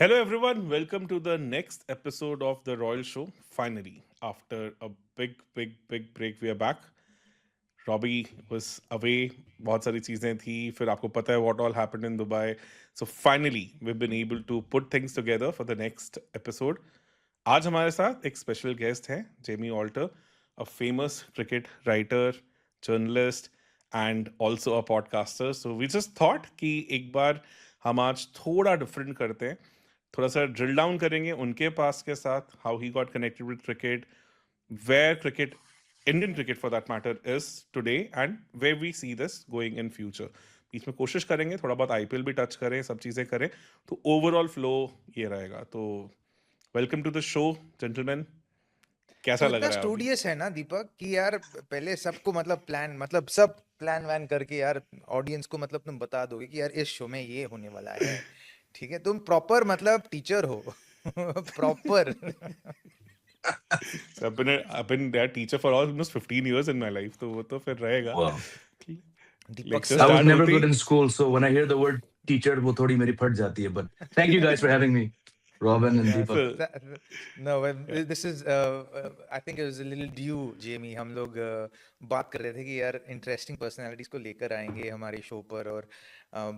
Hello, everyone. Welcome to the next episode of The Royal Show. Finally, after a big break, we are back. Robbie was away. बहुत सारी चीजें थी. फिर आपको पता है what all happened in Dubai. So finally, we've been able to put things together for the next episode. आज हमारे साथ एक स्पेशल गेस्ट है, Jamie Alter, a famous cricket writer, journalist, and also a podcaster. So we just thought कि एक बार हम आज थोड़ा डिफरेंट करते हैं, थोड़ा सा ड्रिल डाउन करेंगे उनके पास के साथ, how he got connected with cricket, where cricket, Indian cricket for that matter, is today and where we see this going in future. बीच में कोशिश करेंगे थोड़ा बहुत आईपीएल भी टच करें, सब चीज़ें करें, तो ओवरऑल फ्लो ये रहेगा. तो welcome to the show gentleman. कैसा तुम लग इतना रहा है अभी? स्टूडियस है ना दीपक कि यार पहले सबको मतलब सब प्लान वैन करके यार ऑडियंस को मतलब तुम बता दोगे कि यार इस शो में ये होने वाला है. ठीक है, तुम प्रॉपर मतलब टीचर हो. Proper. So I've been their teacher for almost 15 years in my life, तो वो तो फिर रहेगा. Wow. Deepak lecture I was sir. Start never होते good he in school, so when I hear the word teacher, वो थोड़ी मेरी फट जाती है. But thank you guys for having me, Robin and Yeah, Deepak. no, this is I think it was a little due, Jamie. हम लोग बात कर रहे थे कि यार इंटरेस्टिंग पर्सनालिटीज को लेकर आएंगे हमारे शो पर और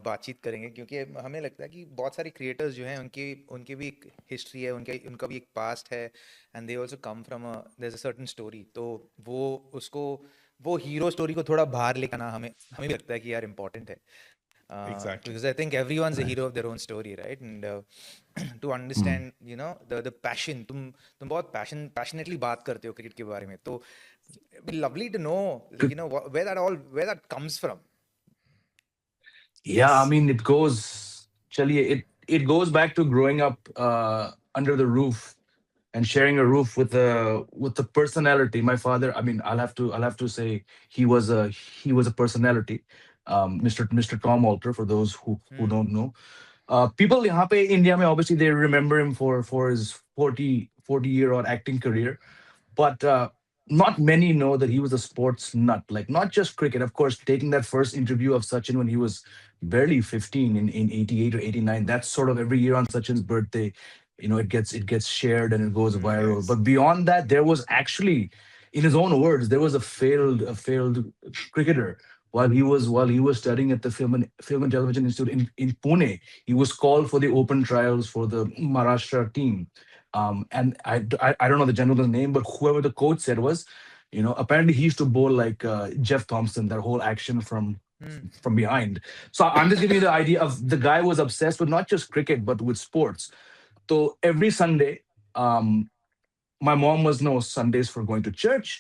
बातचीत करेंगे, क्योंकि हमें लगता है कि बहुत सारे क्रिएटर्स जो हैं उनके उनके भी एक हिस्ट्री है, उनका भी एक पास्ट है, and they also come from there is a certain story. तो वो हीरो स्टोरी को थोड़ा बाहर लेकर आना हमें हमें भी लगता है कि यार इम्पोर्टेंट है. Exactly. Because I think everyone's a hero of their own story, right? And to Hmm. understand, you know, the passion. तुम बहुत passionately बात करते हो क्रिकेट के बारे में. तो it'd be lovely to know, like, you know, where that comes from. Yeah, I yes. mean it goes back to growing up under the roof and sharing a roof with a personality. My father, I mean, I'll have to say he was a personality. Mr. Tom Alter, for those who Hmm. don't know. People यहाँ पे India में obviously they remember him for his 40-year old acting career, but not many know that he was a sports nut. Like not just cricket, of course. Taking that first interview of Sachin when he was barely 15 in 88 or 89. That's sort of every year on Sachin's birthday. It gets shared and it goes viral. Yes. But beyond that, there was actually, in his own words, there was a failed cricketer while he was studying at the Film and Television Institute in Pune. He was called for the open trials for the Maharashtra team. And I don't know the gentleman's name, but whoever the coach said was, apparently he used to bowl like Jeff Thompson, that whole action from Hmm. from behind. So I'm just giving you the idea of the guy was obsessed with not just cricket but with sports. So every Sunday, um, my mom was no Sundays for going to church.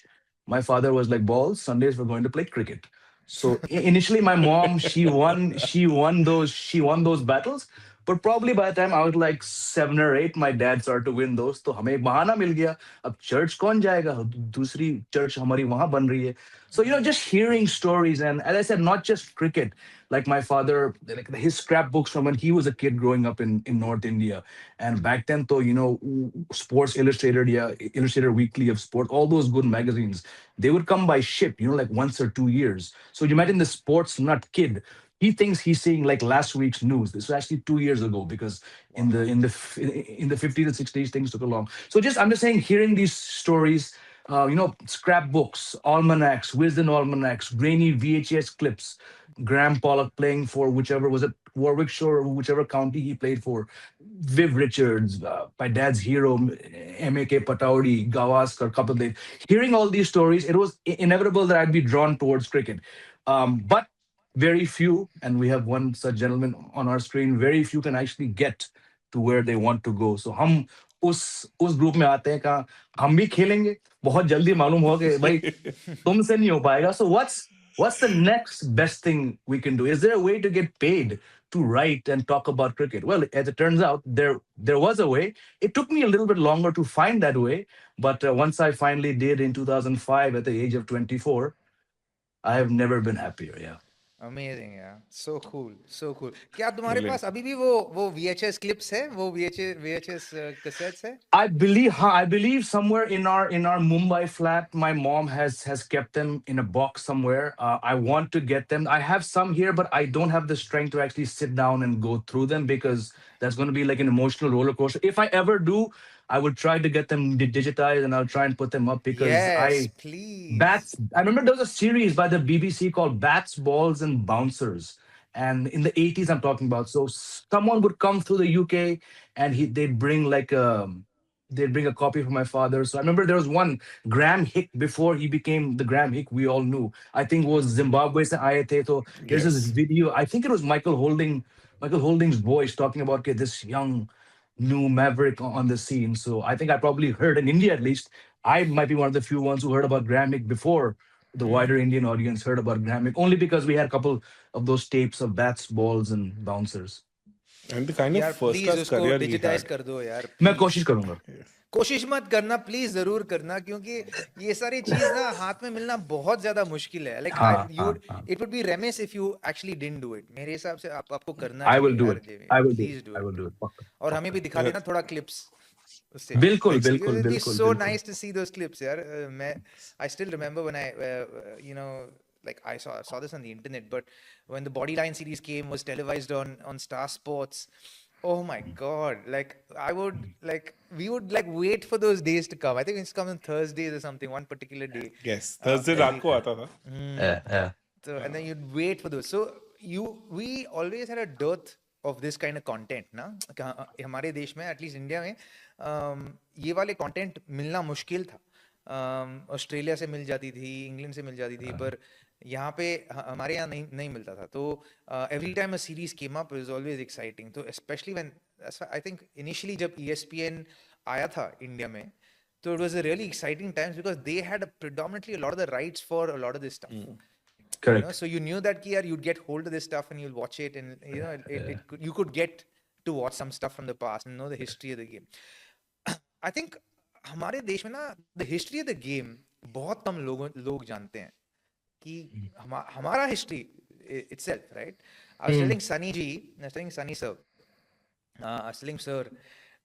My father was like balls. Sundays we're going to play cricket. So initially, my mom she won those battles. But probably by the time I was like 7 or 8, my dad started to win those. तो हमें एक बहाना मिल गया. अब church कौन जाएगा? दूसरी church हमारी वहाँ बन रही है. So just hearing stories, and as I said, not just cricket. Like my father, like his scrapbooks from when he was a kid growing up in North India. And back then, though, Sports Illustrated, yeah, Illustrated Weekly of Sport, all those good magazines, they would come by ship, like once or 2 years. So you imagine the sports nut kid. He thinks he's seeing like last week's news. This was actually 2 years ago because in the Wow. in the f- in the 50s and 60s things took a long. So I'm just saying, hearing these stories, scrapbooks, almanacs, wisdom almanacs, grainy VHS clips, Graham Pollock playing for whichever was it Warwickshire or whichever county he played for, Viv Richards, my dad's hero, M.A.K. Pataudi, Gavaskar, Kapil Dev. Hearing all these stories, it was inevitable that I'd be drawn towards cricket. But very few, and we have one such gentleman on our screen, very few can actually get to where they want to go. So हम उस group में आते हैं कहा हम भी खेलेंगे बहुत जल्दी मालूम हो कि भाई तुमसे नहीं हो पाएगा. So what's the next best thing we can do? Is there a way to get paid to write and talk about cricket? Well, as it turns out, there was a way. It took me a little bit longer to find that way, but once I finally did in 2005 at the age of 24, I have never been happier. Yeah. Amazing यार, so cool, so cool. क्या तुम्हारे Brilliant. पास अभी भी वो VHS clips है, वो VHS cassettes है? I believe somewhere in our Mumbai flat, my mom has kept them in a box somewhere. I want to get them. I have some here, but I don't have the strength to actually sit down and go through them because that's going to be like an emotional roller coaster. If I ever do, I will try to get them digitized and I'll try and put them up because Yes, I please. Bats. I remember there was a series by the BBC called Bats, Balls, and Bouncers. And in the 80s, I'm talking about. So someone would come through the UK and they'd bring a copy for my father. So I remember there was one Graham Hick before he became the Graham Hick we all knew. I think it was Zimbabwe se aaye the. So there's this Yes. video. I think it was Michael Holding's voice talking about okay, this young new maverick on the scene. So I think I probably heard in India at least. I might be one of the few ones who heard about Graham before the wider Indian audience heard about Graham only because we had a couple of those tapes of bats, balls, and bouncers. And the kind of यार first please class उसको career he digitise had. कर दो यार, मैं please. कोशिश करूंगा. कोशिश मत करना प्लीज, जरूर करना, क्योंकि ये सारी चीज ना हाथ में मिलना बहुत ज्यादा मुश्किल है। लाइक हाँ, यू हाँ, हाँ. It would be remiss if you actually didn't do it. मेरे हिसाब से आपको करना I will चाहिए do यार it. जेवी, I will do it. Please do I will it. do it. पक्का, और हमें पक्का. भी दिखा देना थोड़ा क्लिप्स उससे। बिल्कुल, Ex- बिल्कुल, It'd be बिल्कुल, so बिल्कुल. nice to see those clips, यार। मैं I still remember when I like I saw this on the internet, but when the Bodyline series came, was televised on Star Sports. Oh my God! Like we would like wait for those days to come. I think it's come on Thursdays or something, one particular day. yes. Thursday रात Every को आता था. Yeah. so and then you'd wait for those. So we always had a dearth of this kind of content, ना? हमारे देश में, at least India में, ये वाले कंटेंट मिलना मुश्किल था। ऑस्ट्रेलिया से मिल जाती थी, इंग्लैंड से मिल जाती थी, पर यहाँ पे हमारे यहाँ नहीं मिलता था। तो every time a series came up, it was always exciting. तो specially when I think initially जब ESPN आया था इंडिया में, so it was a really exciting times because they had predominantly a lot of the rights for a lot of this stuff. Correct. So you knew that ki, yaar, you'd get hold of this stuff and you'll watch it, and you could get to watch some stuff from the past and know the history of the game. I think हमारे देश में ना the history of the game बहुत कम लोग जानते हैं कि हमारा history itself, right? I was telling Sunny sir, I was telling sir,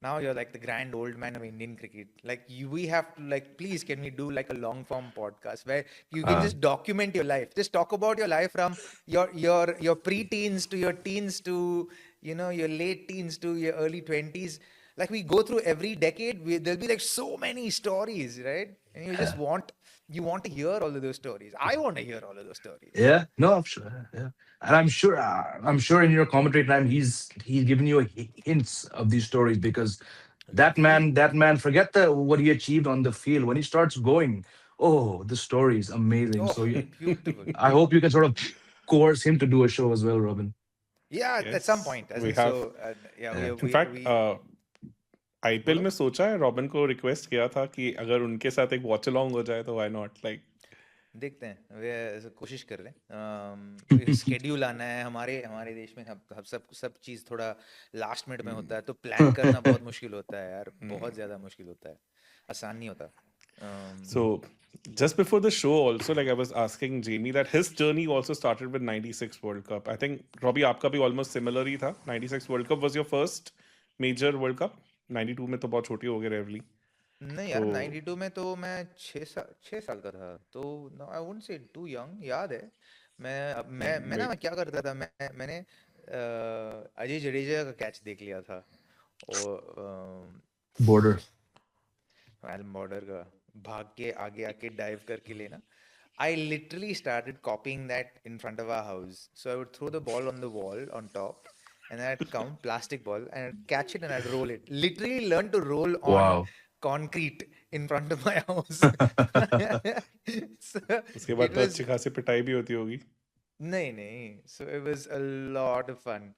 now you're like the grand old man of Indian cricket. Like we have to, like, please, can we do like a long form podcast where you can just document your life, just talk about your life from your pre-teens to your teens to your late teens to your early 20s. Like we go through every decade, there'll be like so many stories, right? And you want to hear all of those stories. I want to hear all of those stories. Yeah. No, I'm sure. Yeah. And I'm sure in your commentary time, he's given you hints of these stories because that man, forget the what he achieved on the field. When he starts going, oh, the story is amazing. Oh, So beautiful. I hope you can sort of coerce him to do a show as well, Robin. Yeah, at some Yes. point. I We think have. so. Yeah, Yeah. In fact, we IPL में सोचा है, robin को request किया था कि अगर उनके साथ एक वॉच अलोंग हो जाए तो व्हाई नॉट, लाइक देखते हैं, वे कोशिश कर रहे हैं। स्केड्यूल आना है हमारे देश में। हम सब चीज़ थोड़ा लास्ट मिनट में होता है, तो प्लान करना बहुत मुश्किल होता है यार, बहुत ज़्यादा मुश्किल होता है, आसान नहीं होता। so just before the show also, like I was asking Jamie that his journey also started with 96 World Cup. I think Robbie आपका भी almost similar ही था. 96 World Cup was your first major World Cup. 92 में तो बहुत छोटी हो गए रेवली. नहीं यार, 92 में तो मैं 6 साल का था, तो I wouldn't say too young. याद है, मैं क्या करता था, मैंने अजय जडेजा का कैच देख लिया था, और Border. एलन बॉर्डर का भाग के आगे आके डाइव करके लेना। I literally started copying that in front of our house. So I would throw the ball on the wall on top, and I'd come plastic ball and I'd catch it and I'd roll it. Literally learn to roll on Wow. concrete in front of my house. So उसके बाद it तो was अच्छी खासी पिटाई भी होती होगी. नहीं. So it was a lot of fun.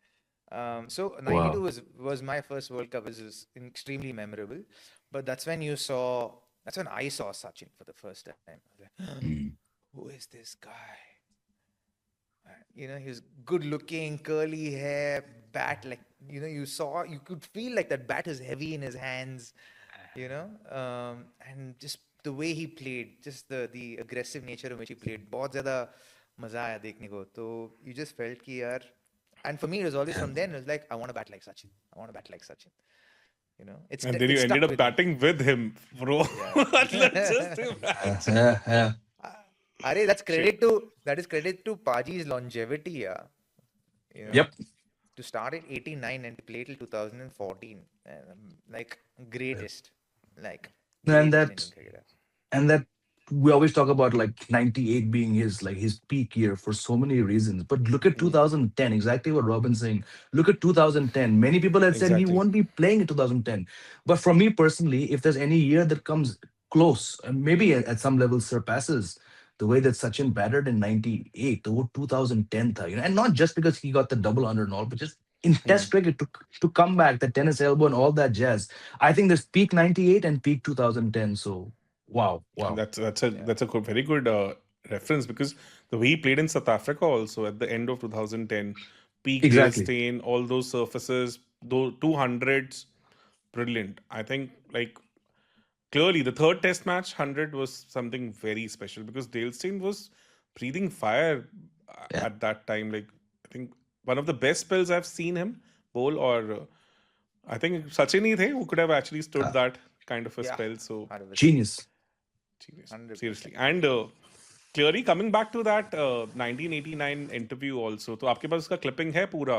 So Wow. 92 was my first World Cup. It was extremely memorable. But that's when I saw Sachin for the first time. I was like, who is this guy? He was good looking, curly hair, bat, like, you could feel like that bat is heavy in his hands, and just the way he played, just the aggressive nature in which he played, बहुत ज़्यादा मजा आया देखने को. तो you just felt कि यार, and for me it was always from then, it was like I want to bat like Sachin. I want to bat like Sachin. You know, And then you it ended stuck up with me. batting with him, bro. Matlab, just imagine. Yeah. Arey, Shit. that is credit to Paji's longevity, yeah. You know, Yep. to start at 89 and to play till 2014, like greatest, like And greatest that Indian cricketer. and that we always talk about like 98 being his peak year for so many reasons, but look at 2010, exactly what Robin's saying. Look at 2010. Many people had said he Exactly. won't be playing in 2010, but for me personally, if there's any year that comes close and maybe at some level surpasses the way that Sachin batted in 98, the whole 2010 tha, and not just because he got the double under and all, but just in Hmm. test cricket to come back, the tennis elbow and all that jazz. I think there's peak 98 and peak 2010. So wow, And wow. Yeah. that's a very good reference because the way he played in South Africa also at the end of 2010, peak Dale Exactly. Steyn, all those surfaces, those 200s, brilliant. I think like clearly the third test match 100 was something very special because Dale Steyn was breathing fire Yeah. at that time. Like I think one of the best spells I've seen him bowl, or I think Sachin hi the who could have actually stood Uh, that kind of a Yeah. spell. So 100%. Genius. Seriously, 100%. seriously. And clearly coming back to that 1989 interview also, तो आपके पास उसका clipping है पूरा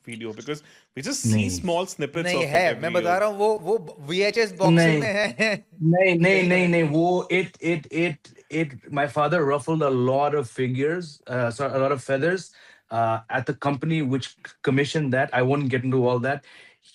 video because we just see नहीं small snippets नहीं of है, it मैं every बता year. रहा हूँ, वो VHS बॉक्सेस नहीं में है. नहीं वो it my father ruffled a lot of figures, sorry, a lot of feathers at the company which commissioned that. I won't get into all that.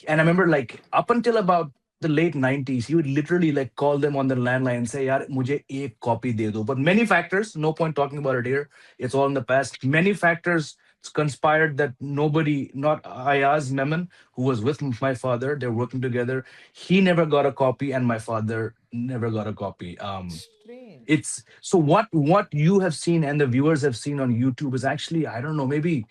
And I remember like up until about the late 90s, he would literally like call them on the landline and say, yaar, mujhe ek copy de do. But many factors, no point talking about it here. It's all in the past. Many factors conspired that nobody, not Ayaz Memon, who was with my father, they're working together. He never got a copy, and my father never got a copy. Strange. It's so what you have seen and the viewers have seen on YouTube is actually, I don't know, maybe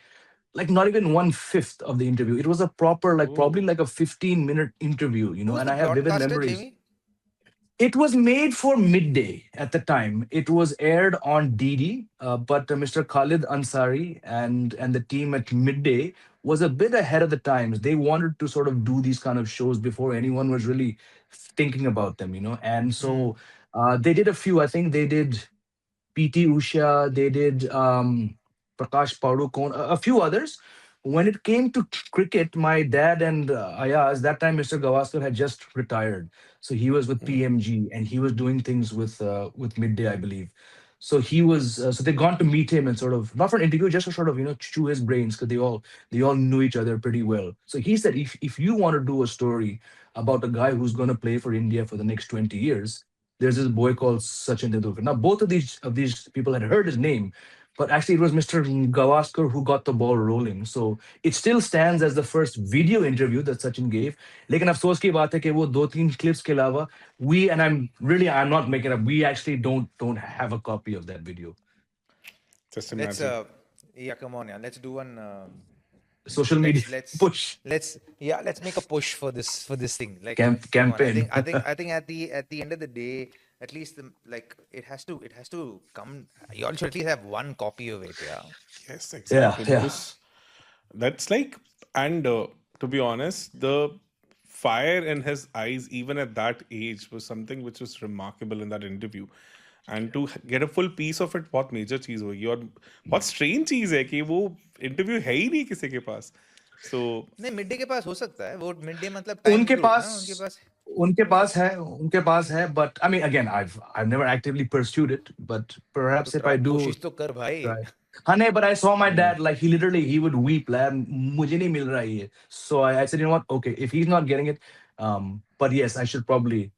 like not even 1/5 of the interview. It was a proper, like probably Oh, like a 15-minute interview, Who's and the I have vivid broadcaster, memories. Jamie? It was made for midday at the time. It was aired on DD, but Mr. Khalid Ansari and the team at midday was a bit ahead of the times. They wanted to sort of do these kind of shows before anyone was really thinking about them, And Hmm. so they did a few. I think they did PT Usha, they did Prakash Padukone, a few others. When it came to cricket, my dad and Ayaz, that time Mr. Gavaskar had just retired. So he was with PMG and he was doing things with Midday, I believe. So he was so they gone to meet him and sort of not for an interview, just to sort of chew his brains because they all knew each other pretty well. So he said if you want to do a story about a guy who's going to play for India for the next 20 years, there's this boy called Sachin Tendulkar. Now, both of these people had heard his name, but actually it was Mr. Gavaskar who got the ball rolling. So it still stands as the first video interview that Sachin gave. लेकिन अफसोस की बात है कि वो दो तीन clips के अलावा we, and I'm not making up, we actually don't have a copy of that video. just Let's imagine. yeah, come on, yeah. Let's do one. Social media push Let's make a push for this thing. Like, come on. campaign. I think at the end of the day, at least like it has to come. You all should at least have one copy of it. Yeah. Yes, Yeah, exactly. yeah. Because that's like, and to be honest, the fire in his eyes, even at that age, was something which was remarkable in that interview. And to get a full piece of it, बहुत major चीज होगी और बहुत strange चीज है कि वो interview है ही नहीं किसी के पास. So नहीं, मिड डे के पास हो सकता है वो. मिड डे मतलब टाइम उनके स्लॉट ना पास उनके पास उनके हो पास सकता है है. उनके पास है but I mean again I've never actively pursued it, but तो perhaps if I do कोशिश तो कर भाई. try. हाँ नहीं, but I saw my dad, like he would weep like मुझे नहीं मिल रहा है ये. So I said, you know what, okay, if he's not getting it, but yes, I should probably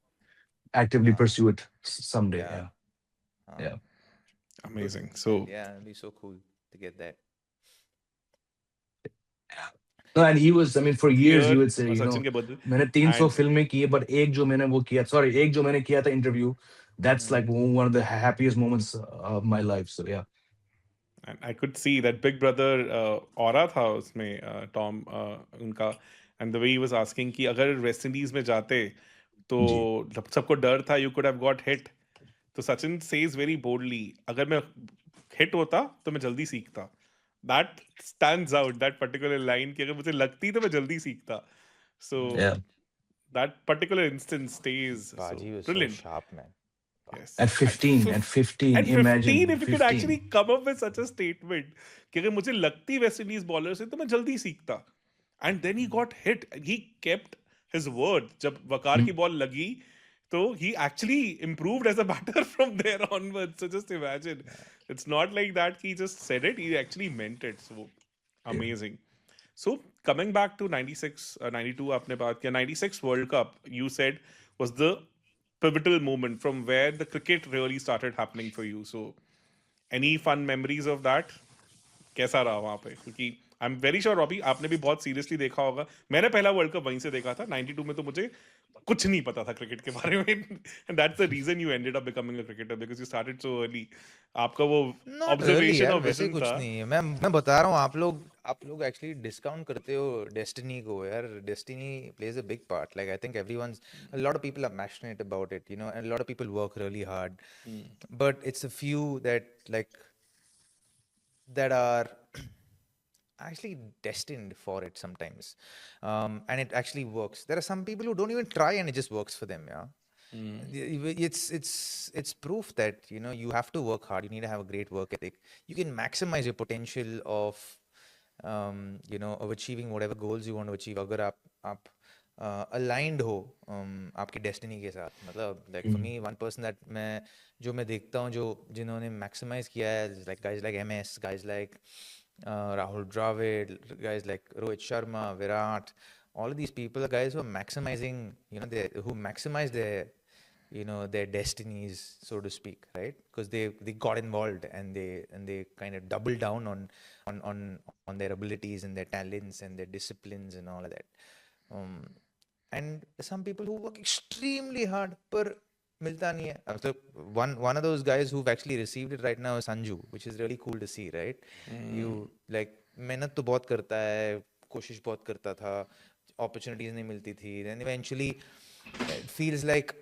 actively हाँ. pursue it someday. Yeah. Yeah, हाँ. yeah. amazing. So Yeah, it'd be so cool to get that. No, and he was, I mean, for years he here would say, Sachin के बदले मैंने 300 and फिल्में की है, but एक जो मैंने वो किया, sorry, एक जो मैंने किया था interview, that's like one of the happiest moments of my life. So yeah. and I could see that Big Brother aura था उसमें Tom उनका, and the way he was asking कि अगर West Indies में जाते तो जी. सबको डर था you could have got hit. तो Sachin says very boldly, अगर मैं हिट होता तो मैं जल्दी सीखता. That stands out, that particular line कि अगर मुझे लगती तो मैं जल्दी सीखता. So Yeah. that particular instance stays. So Baji was so brilliant. sharp, man. Yes. At 15, at 15, And 15, imagine if you could actually 15. come up with such a statement कि अगर मुझे लगती वेस्ट इंडीज बॉलर से तो मैं जल्दी सीखता. And then he got hit. He kept his word. जब वकार की बॉल लगी तो he actually improved as a batter from there onwards. So just imagine. It's not like that he just said it. He actually meant it. So amazing. So coming back to 96, 92 आपने बात किया. 96 World Cup you said was the pivotal moment from where the cricket really started happening for you. So any fun memories of that? कैसा रहा वहां पे? क्योंकि I am very sure Robbie आपने भी बहुत सीरियसली देखा होगा. मैंने पहला वर्ल्ड कप वहीं से देखा था 92 में. तो मुझे कुछ नहीं पता था क्रिकेट के बारे में. And that's the reason you ended up becoming a cricketer because you started so early. आपका वो Not really ऑब्जर्वेशन यार, और वैसे विजन कुछ था. नहीं है. मैं बता रहा हूँ, आप लोग एक्चुअली डिस्काउंट करते हो डेस्टिनी को यार. Destiny plays a big part. Like I think a lot of people are passionate about it, you know, and a lot of people work really hard. But it's a few that are actually destined for it sometimes. And it actually works. There are some people who don't even try and it just works for them, yeah. It's proof that, you know, you have to work hard. You need to have a great work ethic. You can maximize your potential of you know, of achieving whatever goals you want to achieve अगर आप aligned हो आपकी destiny के साथ. मतलब like for me, one person that मैं देखता हूँ जिन्होंने maximize किया है, like guys like MS, guys like Rahul Dravid, guys like Rohit Sharma, Virat. All of these people are guys who are maximizing, you know, who maximize their, you know, their destinies, so to speak, right? Because they got involved and they kind of double down on their abilities and their talents and their disciplines and all of that. And some people who work extremely hard पर मिलता नहीं है. So one of those guys who've actually received it right now is Sanju, which is really cool to see, right? You like मेहनत तो बहुत करता है, कोशिश बहुत करता था, opportunities नहीं मिलती थी. Then eventually it feels like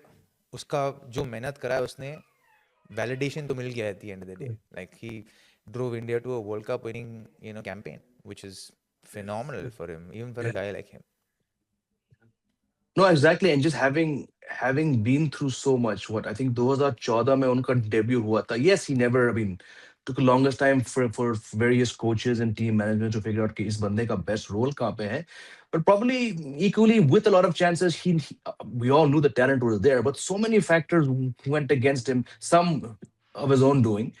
उसका जो मेहनत करा है उसने validation तो मिल गया at the end of the day. Like he drove India to a World Cup winning, you know, campaign, which is phenomenal for him, even for a guy like him. No, exactly. And just having been through so much, what I think 2014 में उनका debut हुआ था. Yes, he never, I mean, took the longest time for various coaches and team management to figure out कि इस बंदे का best role कहाँ पे है. But probably equally with a lot of chances, we all knew the talent was there, but so many factors went against him, some of his own doing.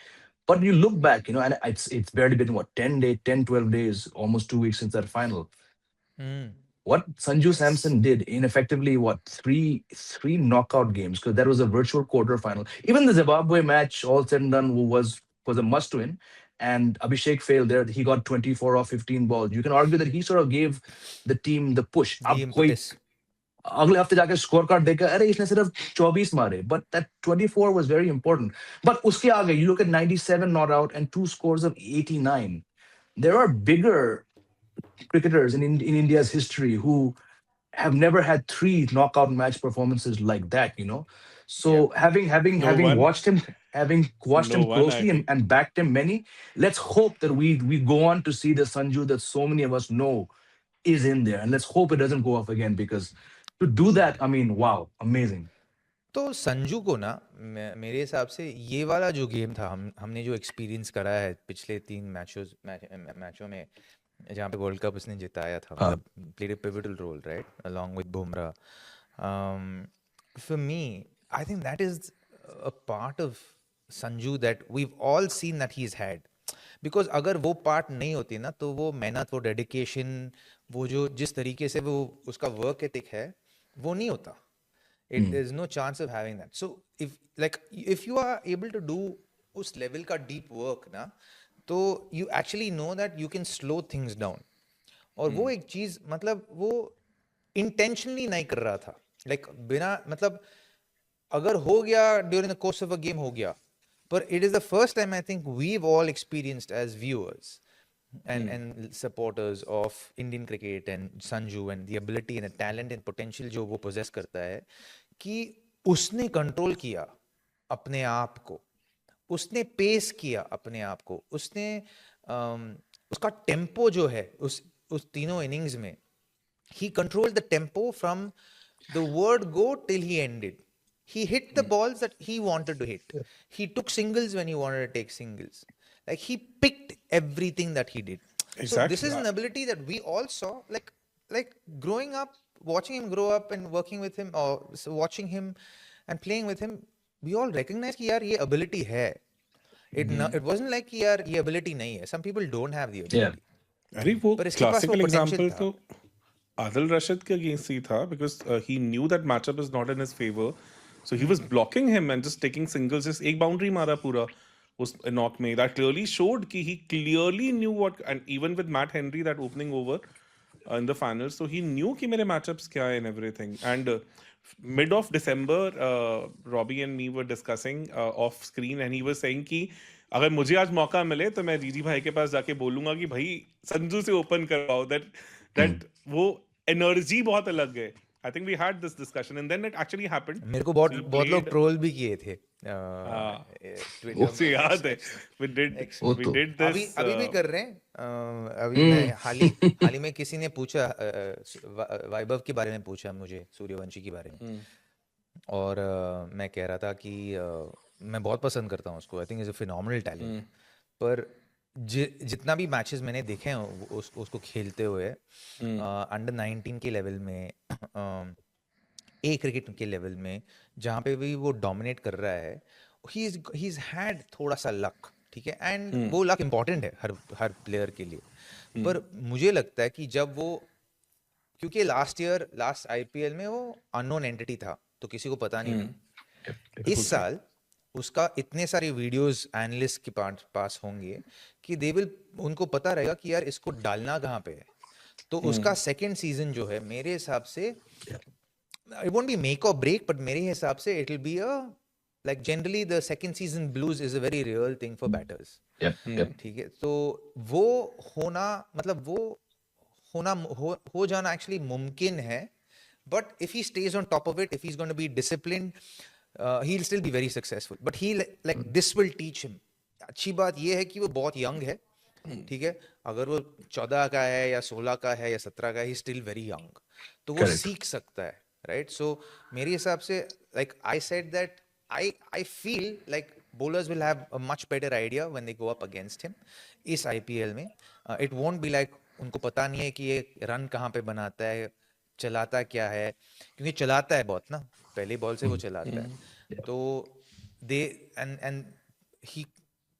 But you look back, you know, and it's barely been what 12 days, almost 2 weeks since that final. What Sanju Samson did in effectively what three knockout games, because that was a virtual quarterfinal. Even the Zimbabwe match, all said and done, was a must win. And Abhishek failed there. He got 24 off 15 balls. You can argue that he sort of gave the team the push. The अब कोई impetus. अगले हफ्ते जाके score card देखा, अरे इसने सिर्फ 24 मारे, but that 24 was very important. But उसके आगे you look at 97 not out and two scores of 89. There are bigger cricketers in India's history who have never had three knockout match performances like that, you know. So having No one. having watched No him one, I closely think. and backed him many, let's hope that we go on to see the Sanju that so many of us know is in there, and let's hope it doesn't go off again, because to do that, I mean, wow, amazing. तो संजू को ना मेरे हिसाब से ये वाला जो game था, हमने जो एक्सपीरियंस करा है पिछले 3 मैचों में जहाँ पे वर्ल्ड कप उसने जिताया था, हाँ. मतलब played a pivotal role, right, along with Bumrah. For me, I think that is a part of Sanju that we've all seen that he's had. Because अगर वो पार्ट नहीं होती ना, तो वो मेहनत, वो डेडिकेशन, वो जो जिस तरीके से वो उसका वर्क एथिक है, वो नहीं होता. There's no chance of having that. So if you are able to do उस लेवल का डीप वर्क ना, तो you actually know that you can slow things down. और वो एक चीज, मतलब वो intentionally नहीं कर रहा था. Like बिना, मतलब अगर हो गया during the course of a game हो गया, but it is the first time I think we've all experienced as viewers and supporters of Indian cricket and Sanju and the ability and the talent and potential जो वो possess करता है, कि उसने control किया अपने आप को उसने पेस किया अपने आप को, उसने उसका टेम्पो जो है उस तीनों इनिंग्स में, he controlled the tempo from the word go till he ended. He hit the balls that he wanted to hit. He took singles when he wanted to take singles. Like he picked everything that he did. So this Exactly. is an ability that we all saw. Like growing up, watching him grow up and working with him, or watching him and playing with him, we all recognize कि यार ये ability है. It wasn't like कि यार ये ability नहीं है. Some people don't have the ability. अरे वो पर इसके पास वो क्लासिकल potential एग्जांपल था. तो आदिल रशीद के अगेंस्ट ही था because he knew that matchup is not in his favour so he was blocking him and just taking singles just एक बाउंड्री मारा पूरा उस नॉक में दैट क्लियरली शोड कि he clearly knew what and even with Matt Henry that opening over in the finals so he knew कि मेरे matchups क्या है and everything and mid of December Robbie and me were discussing off screen and he was saying कि अगर मुझे आज मौका मिले तो मैं जीजी भाई के पास जाके बोलूंगा कि भाई संजू से ओपन करवाओ that वो एनर्जी बहुत अलग है I think we had this discussion and then it actually happened मेरे को So we बहुत लोग played- ट्रोल भी किए थे मुझे याद है we did this अभी भी कर रहे हैं अभी मैं हाल ही में किसी ने पूछा वैभव के बारे में पूछा मुझे सूर्यवंशी के बारे में और मैं कह रहा था कि मैं बहुत पसंद करता हूँ उसको I think is a phenomenal talent पर जितना भी मैचेस मैंने देखे हैं उसको खेलते हुए अंडर 19 के लेवल में ए क्रिकेट के लेवल में जहाँ पे भी वो डोमिनेट कर रहा है ही इज हैड थोड़ा सा लक ठीक है एंड वो लक इम्पॉर्टेंट है हर प्लेयर के लिए पर मुझे लगता है कि जब वो क्योंकि लास्ट आईपीएल में वो अननोन एंटिटी था तो किसी को पता नहीं था इस साल उसका इतने सारे वीडियोस एनालिस्ट के पास होंगे कि दे विल उनको पता रहेगा कि यार इसको डालना कहाँ पे है तो उसका सेकंड सीजन जो है मेरे हिसाब से it won't be make or break but मेरे हिसाब से it will be a like generally the second season blues is a very real thing for batters ठीक है तो वो होना मतलब वो होना हो जाना actually मुमकिन है but if he stays on top of it if he's going to be disciplined he'll still be very successful but he like this will teach him अच्छी बात ये है कि वो बहुत यंग है ठीक है अगर वो 14 का है या 16 का है या 17 का है he still very young तो वो सीख सकता है right so मेरे हिसाब से like I said that I feel like bowlers will have a much better idea when they go up against him इस IPL में it won't be like उनको पता नहीं है कि ये रन कहाँ पे बनाता है चलाता क्या है क्योंकि चलाता है बहुत ना पहले बॉल से वो चलाता है तो they and he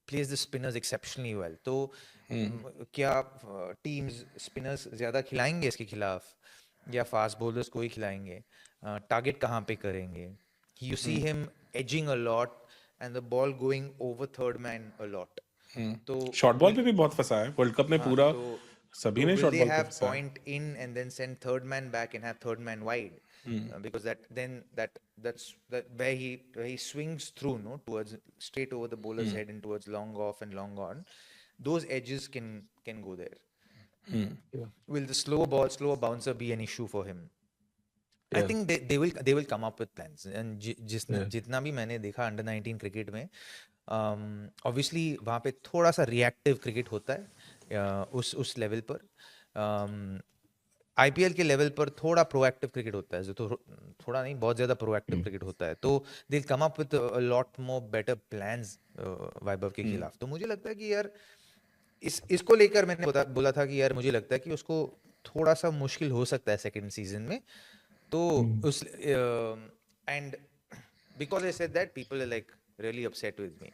plays the spinners exceptionally well तो क्या टीम्स स्पिनर्स ज्यादा खिलाएंगे इसके खिलाफ या फास्ट बॉलर्स को ही खिलाएंगे टारगेट कहाँ पे करेंगे you see him edging a lot and the ball going over third man a lot तो शॉर्ट बॉल पे भी बहुत फंसा है वर्ल्ड कप में पूरा सभी ने शॉर्ट बॉल पे have फंसा है point in and then send third man back and have third man wide because that's where he swings through no towards straight over the bowler's head and towards long off and long on those edges can go there will the slower bouncer be an issue for him I think they will come up with plans and जितना भी मैंने देखा under 19 cricket में obviously वहाँ पे थोड़ा सा reactive cricket होता है उस लेवल पर आईपीएल के लेवल पर थोड़ा प्रोएक्टिव क्रिकेट होता है जो तो थोड़ा नहीं बहुत ज्यादा प्रोएक्टिव क्रिकेट होता है तो they come up with a lot more better plans Vaibhav के खिलाफ तो मुझे लगता है कि यार इसको लेकर मैंने बोला था कि यार मुझे लगता है कि उसको थोड़ा सा मुश्किल हो सकता है सेकंड सीजन में तो उस and because I said that people are like really upset with me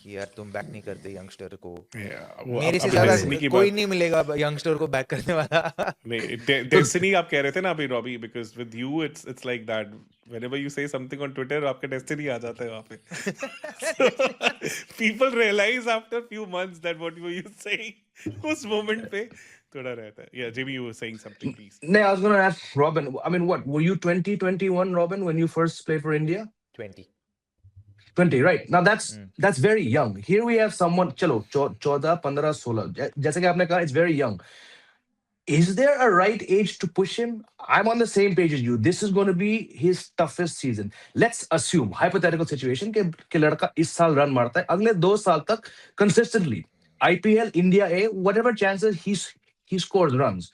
कि यार तुम बैक नहीं करते यंगस्टर को मेरे से ज्यादा कोई नहीं मिलेगा यंगस्टर को बैक करने वाला नहीं डेस्टिनी आप कह रहे थे ना अभी Robbie because with you it's like that whenever you say something on Twitter आपका डेस्टिनी आ जाता है वहाँ पे people realize after few months that what you were saying उस moment पे थोड़ा रहता है yeah Jimmy you were saying something please No, I was going to ask Robin. I mean, what were you 20, 21, Robin, when you first played for India? 20, right? Now that's very young. Here we have someone. चलो 14, 15, 16. जैसे कि आपने कहा, it's very young. is there a right age to push him? I'm on the same page as you. This is going to be his toughest season. Let's assume hypothetical situation कि लड़का इस साल run मारता है, अगले 2 साल तक consistently IPL, India A, whatever chances he scores runs.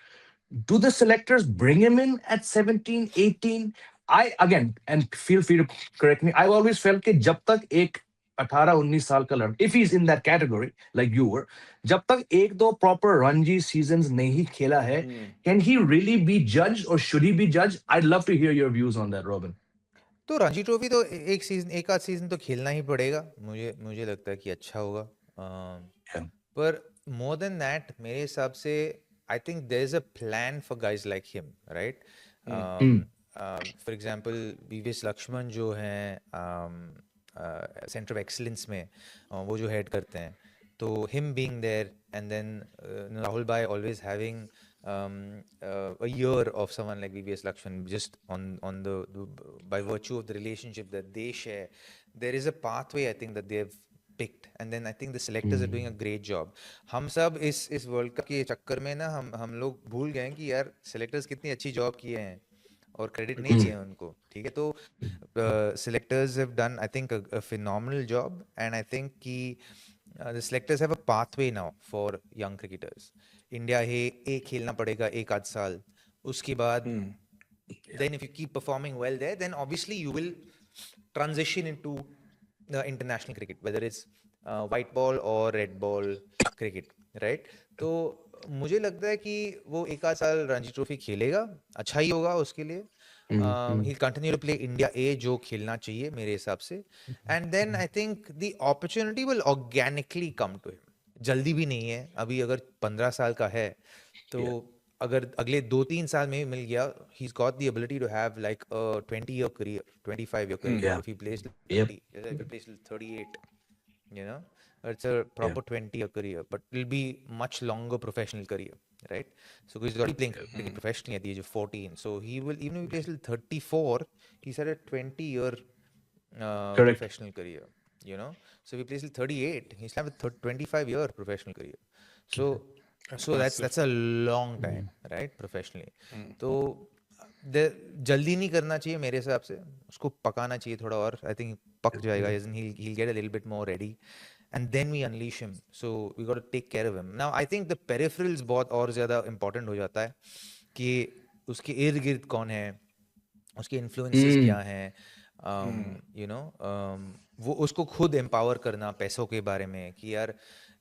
Do the selectors bring him in at 17, 18? I again, and feel free to correct me, I've always felt कि जब तक एक 18-19 साल का लड़का, if he's in that category like you were, जब तक एक दो proper Ranji seasons नहीं खेला है, can he really be judged or should he be judged? I'd love to hear your views on that, Robin. तो रणजी ट्रॉफी तो एक आध सीजन तो खेलना ही पड़ेगा, मुझे लगता है कि अच्छा होगा। Yeah. पर मोर देन दैट मेरे हिसाब से I think there is a plan for guys like him, right? For example VVS Laxman जो हैं सेंटर ऑफ एक्सीलेंस में वो जो हेड करते हैं, तो him being there and then Rahul भाई always having a year of someone like VVS Lakshman, just on the by virtue of the relationship that they share, there is a pathway I think that they have picked, and then I think the selectors are doing a great job. हम सब इस world cup के चक्कर में ना हम लोग भूल गए कि यार सेलेक्टर्स कितनी अच्छी जॉब किए हैं और क्रेडिट नहीं चाहिए उनको, ठीक है? तो selectors have done I think a phenomenal job, and I think कि the selectors have a pathway now for young cricketers. India A खेलना पड़ेगा एक आध साल, उसके बाद then if you keep performing well there, then obviously you will transition into the international cricket, whether it's white ball or red ball cricket, right? तो मुझे लगता है कि वो एक आध साल रणजी ट्रॉफी खेलेगा, अच्छा ही होगा उसके लिए। He'll continue to play India A जो खेलना चाहिए मेरे हिसाब से, and then I think the opportunity will organically come to him. जल्दी भी नहीं है अभी, अगर 15 साल का है तो अगर अगले 2-3 साल में मिल गया, he's got the ability to have like a 20-year career, 25-year career if he plays till 30, if he plays till 38, you know, it's a proper 20-year career, but it'll be much longer professional career, right? So he's already playing professionally at the age of 14, so he will, even if he plays till 34, he's had a 20-year professional career, you know. So if he plays till 38, he's have a 25-year professional career. So that's a long time, right? Professionally. तो जल्दी नहीं करना चाहिए मेरे हिसाब से, उसको पकाना चाहिए थोड़ा और। I think पक जाएगा, he'll get a little bit more ready, and then we unleash him. So we got to take care of him. Now I think the peripherals बहुत और ज़्यादा important हो जाता है कि उसके इर्द गिर्द कौन है, उसके influences क्या हैं, you know, वो उसको खुद एम्पावर करना पैसों के बारे में कि यार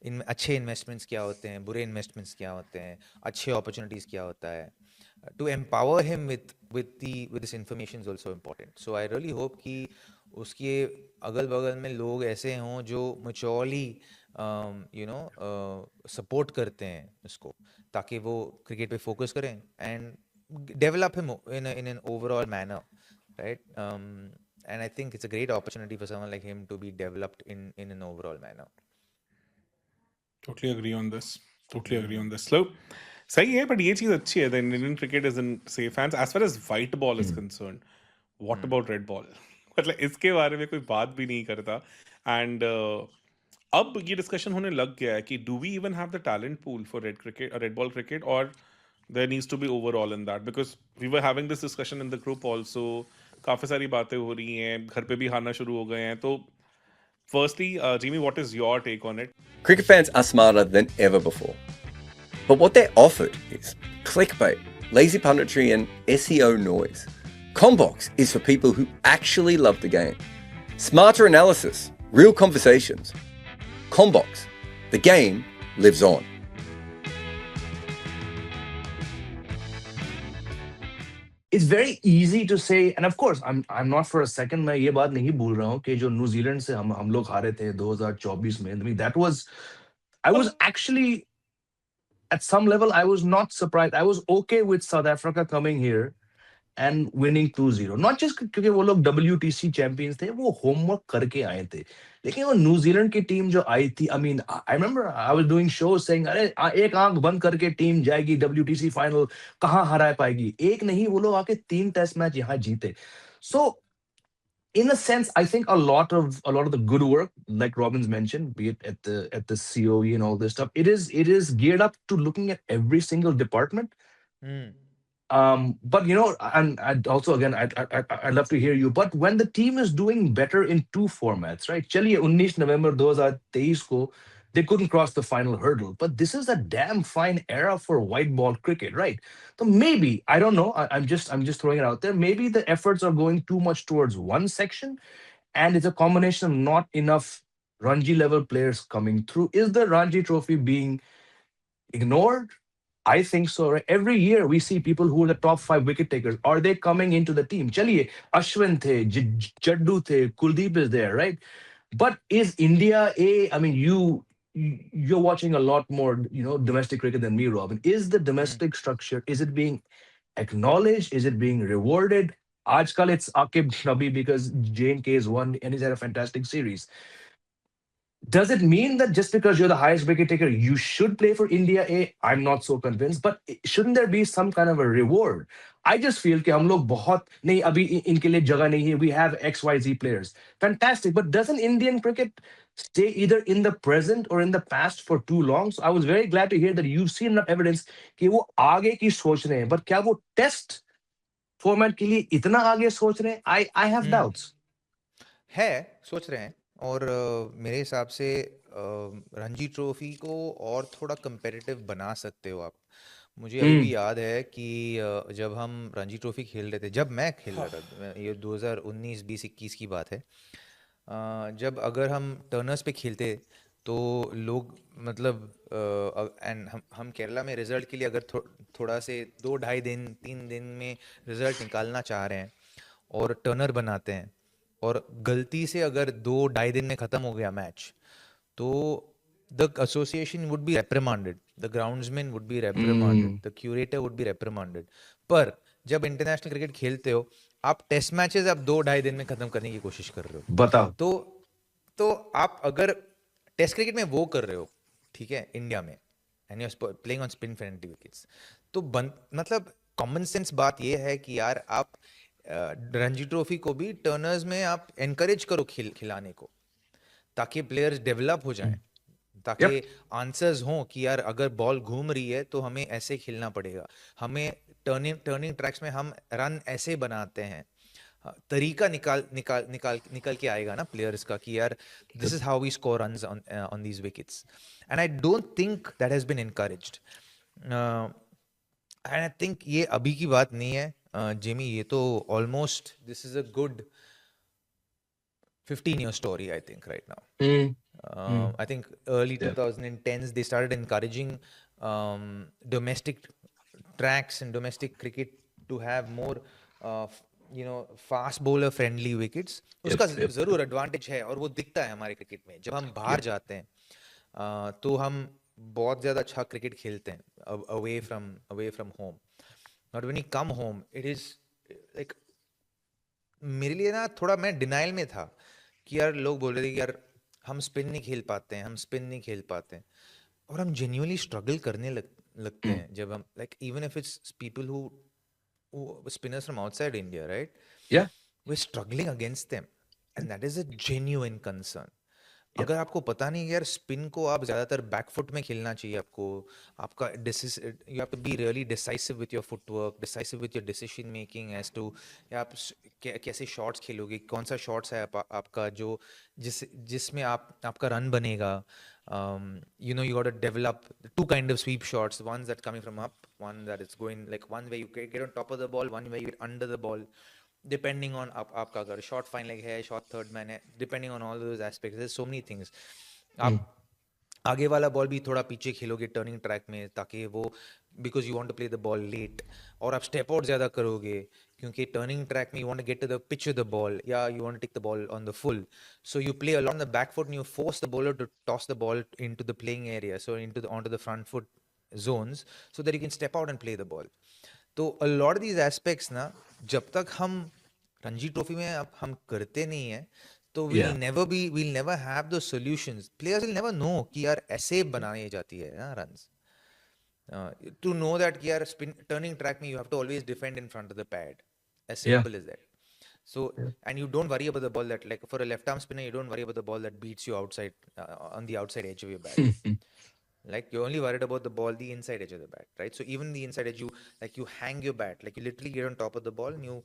इन अच्छे इन्वेस्टमेंट्स क्या होते हैं, बुरे इन्वेस्टमेंट्स क्या होते हैं, अच्छे अपॉर्चुनिटीज़ क्या होता है। To empower him with this information is also important. So I really hope कि उसके अगल बगल में लोग ऐसे हों जो मैच्योरली you know सपोर्ट करते हैं उसको, ताकि वो क्रिकेट पे फोकस करें and develop him in an overall manner, right? And I think it's a great opportunity for someone like him to be developed in an overall manner. Totally agree on this. So, सही है, but ये चीज अच्छी है. The Indian cricket is in safe hands. As far as white ball is concerned, what about red ball? मतलब इसके बारे में कोई बात भी नहीं करता. And अब ये डिस्कशन होने लग गया है कि do we even have the talent pool for red ball cricket, or there needs to be overall in that? Because we were having this discussion in the group also. काफी सारी बातें हो रही हैं, घर पे भी हारना शुरू हो गए हैं. तो firstly, Jimmy, what is your take on it? Cricket fans are smarter than ever before. But what they're offered is clickbait, lazy punditry and SEO noise. Combox is for people who actually love the game. Smarter analysis, real conversations. Combox, the game lives on. It's very easy to say, and of course, I'm not for a second मैं ये बात नहीं भूल रहा हूँ कि जो New Zealand से हम लोग हारे थे 2024 में. I mean, I was actually, at some level, I was not surprised. I was okay with South Africa coming here and winning 2-0. Not just क्योंकि वो लोग WTC champions थे, वो homework करके आए थे. लेकिन वो न्यूजीलैंड की टीम जो आई थी, I mean, I remember I was doing shows saying, अरे एक आंख बंद करके टीम जाएगी WTC फाइनल, कहाँ हरा पाएगी? एक नहीं, वो लोग आके 3 टेस्ट मैच यहाँ जीते. So in a sense, I think a lot of the good work, like Robin's mentioned, be it at the COE and all this stuff, it is geared up to looking at every single department. Hmm. But and I'd also, again, I'd love to hear you. But when the team is doing better in two formats, right? चलिए 19 November 2023 को they couldn't cross the final hurdle, but this is a damn fine era for white ball cricket, right? So maybe, I don't know. I'm just throwing it out there. Maybe the efforts are going too much towards one section, and it's a combination of not enough Ranji level players coming through. Is the Ranji Trophy being ignored? I think so. Right? Every year we see people who are the top 5 wicket takers. Are they coming into the team? Chaliye, Ashwin the, Jaddu the, Kuldeep is there, right? But is India a? I mean, you're watching a lot more, domestic cricket than me, Robin. Is the Hmm. domestic structure? Is it being acknowledged? Is it being rewarded? Ajkal it's Akib Nabi because J&K has won and he's had a fantastic series. Does it mean that just because you're the highest wicket taker, you should play for India A? I'm not so convinced, but shouldn't there be some kind of a reward? I just feel कि हम लोग बहुत नहीं अभी इनके लिए जगह नहीं है. We have XYZ players, fantastic, but doesn't Indian cricket stay either in the present or in the past for too long? So I was very glad to hear that you've seen enough evidence कि वो आगे की सोच रहे हैं, but क्या वो test format के लिए इतना आगे सोच रहे हैं? I have Hmm. doubts. है, सोच रहे हैं। और मेरे हिसाब से रणजी ट्रॉफी को और थोड़ा कंपेटिटिव बना सकते हो आप। मुझे अभी भी याद है कि जब हम रणजी ट्रॉफी खेल रहे थे, जब मैं खेल रहा था, ये 2019 20 21 की बात है। जब अगर हम टर्नर्स पे खेलते तो लोग मतलब एंड हम केरला में रिजल्ट के लिए अगर थोड़ा से 2 ढाई दिन 3 दिन में रिजल्ट निकालना चाह रहे हैं और टर्नर बनाते हैं और गलती से अगर 2 ढाई दिन में ख़त्म हो गया मैच, तो the association would be reprimanded, the groundsman would be reprimanded, Mm, the curator would be reprimanded। पर जब इंटरनेशनल क्रिकेट खेलते हो, आप टेस्ट मैचेस आप 2 ढाई दिन में ख़त्म करने की कोशिश कर रहे हो। बताओ। तो आप अगर टेस्ट क्रिकेट में वो कर रहे हो, ठीक है, इंडिया में, and you are playing on spin friendly wickets, तो मतलब कॉमन सेंस बात ये है कि यार आप रणजी ट्रॉफी को भी टर्नर्स में आप एनकरेज करो खिलाने को, ताकि प्लेयर्स डेवलप हो जाएं, ताकि Yep. आंसर्स हों कि यार अगर बॉल घूम रही है तो हमें ऐसे खेलना पड़ेगा, हमें टर्निंग ट्रैक्स में हम रन ऐसे बनाते हैं। तरीका निकल के आएगा ना प्लेयर्स का कि यार this is how we score runs on these wickets, and I don't think that has been encouraged. And I think ये अभी की बात नहीं है, जेमी, ये तो almost this is a good 15-year story, I think, right now. Mm, I think early yeah. 2010s they started encouraging domestic tracks and domestic cricket to have more fast bowler friendly wickets। उसका जरूर advantage है और वो दिखता है हमारे cricket में। जब हम बाहर जाते हैं तो हम बहुत ज़्यादा अच्छा क्रिकेट खेलते हैं away from home, but when you come home it is like, मेरे लिए ना थोड़ा मैं डिनाइल में था कि यार लोग बोल रहे थे कि यार हम स्पिन नहीं खेल पाते हैं, और हम जेन्युइनली स्ट्रगल करने लगते हैं जब हम like even if it's people who spinners from outside India, right? Yeah. We're struggling against them, and that is a genuine concern। Yep. अगर आपको पता नहीं यार स्पिन को आप ज़्यादातर बैकफुट में खेलना चाहिए, आपका you have to be really decisive with your footwork, decisive with your decision making as to आप कैसे शॉट्स खेलोगे, कौन सा शॉट्स है आपका जो जिसमें आपका रन बनेगा। You got to develop 2 kind of sweep shots, one that's coming from up, one that is going like one where you get on top of the ball, one where you get under the ball, depending on आपका अगर short fine leg है, short third man है, depending on all those aspects, there so many things. आप आगे वाला ball भी थोड़ा पीछे खेलोगे टर्निंग ट्रैक में, ताकि वो because you want to play the ball late, और आप स्टेप आउट ज़्यादा करोगे क्योंकि टर्निंग ट्रैक में you want to get to the pitch of the ball, या you want to take the ball on the full, so you play along the back foot and you force the bowler to toss the ball into the playing area, so on to the front foot zones, so that you can step out and play the ball। तो a lot of these aspects ना, जब तक हम Ranji trophy में अब हम करते नहीं है, तो we'll never have those solutions। Players will never know कि यार ऐसे बनाई जाती है ना runs। To know that कि यार turning track में you have to always defend in front of the pad, as simple as that। So, and you don't worry about the ball that, like for a left arm spinner, you don't worry about the ball that beats you outside on the outside edge of your bat. Like you're only worried about the ball, the inside edge of the bat, right? So even the inside edge, you hang your bat, like you literally get on top of the ball, and you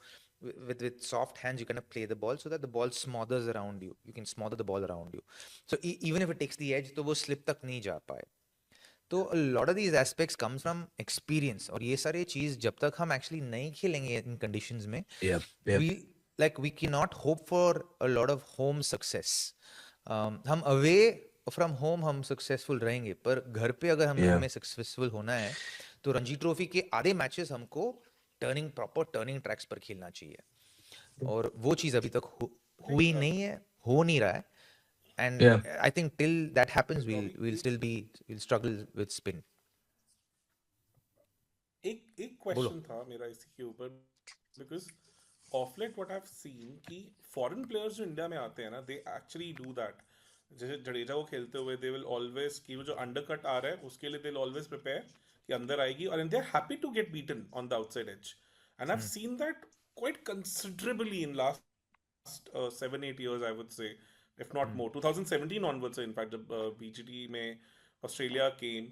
with soft hands you kind of play the ball so that the ball smothers around you. You can smother the ball around you. So even if it takes the edge, तो वो slip तक नहीं जा पाए. तो a lot of these aspects comes from experience. और ये सारे चीज जब तक हम actually नहीं खेलेंगे in conditions में, we cannot hope for a lot of home success. हम away फ्रॉम होम हम सक्सेसफुल रहेंगे, पर घर पे अगर हमें सक्सेसफुल होना है तो रणजी ट्रॉफी के आधे मैचेस हमको प्रॉपर टर्निंग ट्रैक्स पर खेलना चाहिए, और वो चीज अभी तक हुई नहीं है, हो नहीं रहा है. And I think till that happens we'll struggle with spin. एक क्वेश्चन था मेरा इसके ऊपर, because of late what I have seen कि फॉरेन प्लेयर्स जो इंडिया में आते हैं ना, दे एक्चुअली डू दैट. जैसे जडेजा को खेलते हुए दे विल ऑलवेज कि वो जो अंडरकट आ रहा है उसके लिए दे विल ऑलवेज प्रिपेयर कि अंदर आएगी, और and they are happy to get beaten on the outside edge. And I have seen that quite considerably in last 7-8 years I would say, if not more. 2017 onwards, in fact, जब BGT में Australia came,